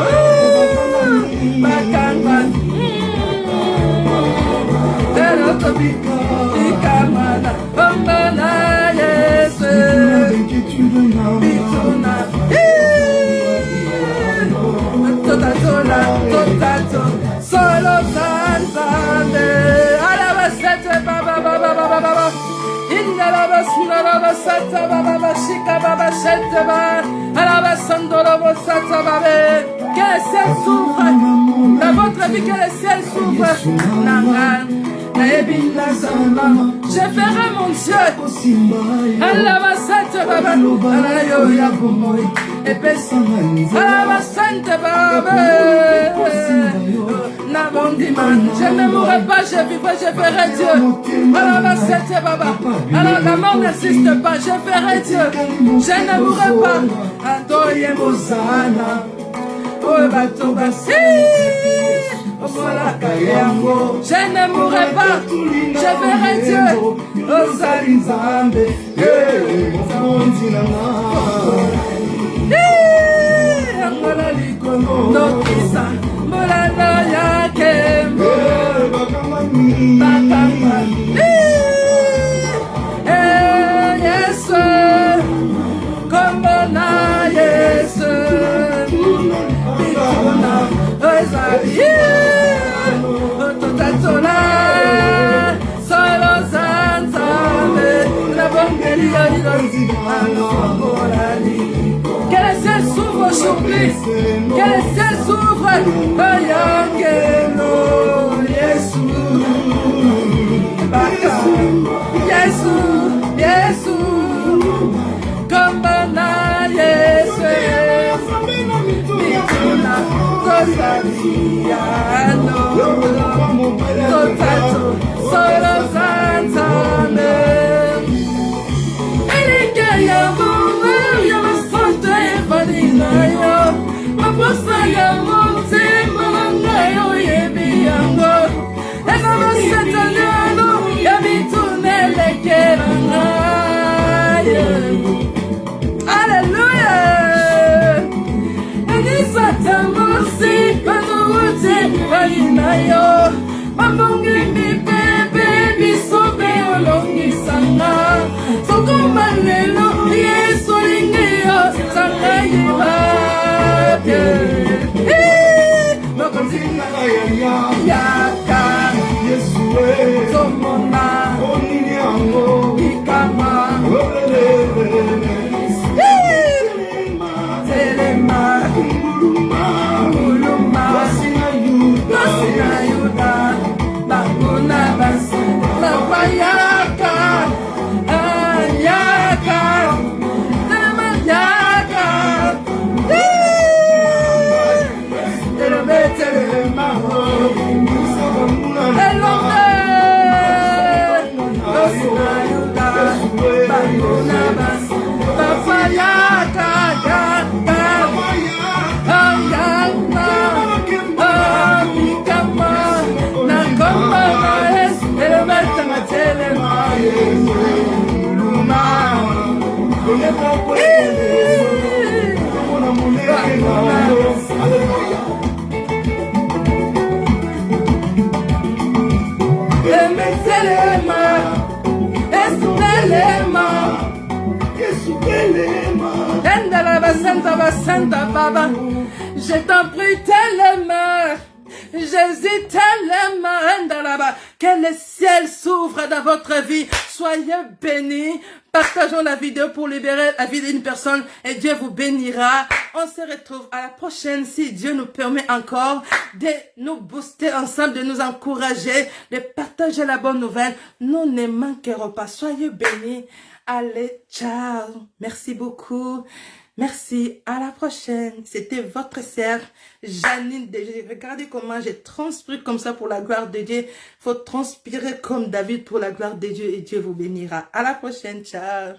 makamba ikamana kombo na Yesu. Bituna totato solo Nzambe. Alabasete baba baba baba baba indalabasnala basata baba bashika baba shete ba alabasandolo basata baba. Que le ciel s'ouvre dans votre vie, que le ciel s'ouvre. Nangan je ferai mon Dieu. Alabasate baba, alayo ya bomoi. Alabasante baba. Je ne mourrai pas, je vivrai, je ferai Dieu. Alabasate baba. Alors la mort n'existe pas, je ferai Dieu. Je ne mourrai pas. Atoye mozana. Oh bato basi. Je ne mourrai pas, je verrai Dieu. Oh Nzambe, nokisa molanda ya kembo bakamba. Yesu kombo na Yesu bituna ozabi. Totatona solo Nzambe la bongeli ya lilozi alongolani. Que le ciel s'ouvre aujourd'hui, que le ciel s'ouvre. Oyangelo Yesu baka Yesu Yesu kombana Yesu bituna tosaliano totato solo Nzambe. Elike ya mungu ya masante vaninayo maposa ya motema nangayo yebi yango ena masetanelo ya bitunelekera ngaye. Alleluia. Satamasi panuute vaninayo mambongi mipepe bisobe olongisanga sokoma lelo Yesu lingiyo sangayibake nokonzina yaka Yesu somona ikama telema uluma wasina yuda bakuna basi bayaka ayaka telema yaka telema Je t'en prie tellement, Jésus tellement, que le ciel s'ouvre dans votre vie. Soyez bénis. Partageons la vidéo pour libérer la vie d'une personne et Dieu vous bénira. On se retrouve à la prochaine si Dieu nous permet encore de nous booster ensemble, de nous encourager, de partager la bonne nouvelle. Nous ne manquerons pas. Soyez bénis. Allez, ciao. Merci beaucoup. Merci, à la prochaine. C'était votre sœur Janine DG. Regardez comment j'ai transpiré comme ça pour la gloire de Dieu. Il faut transpirer comme David pour la gloire de Dieu et Dieu vous bénira. À la prochaine, ciao.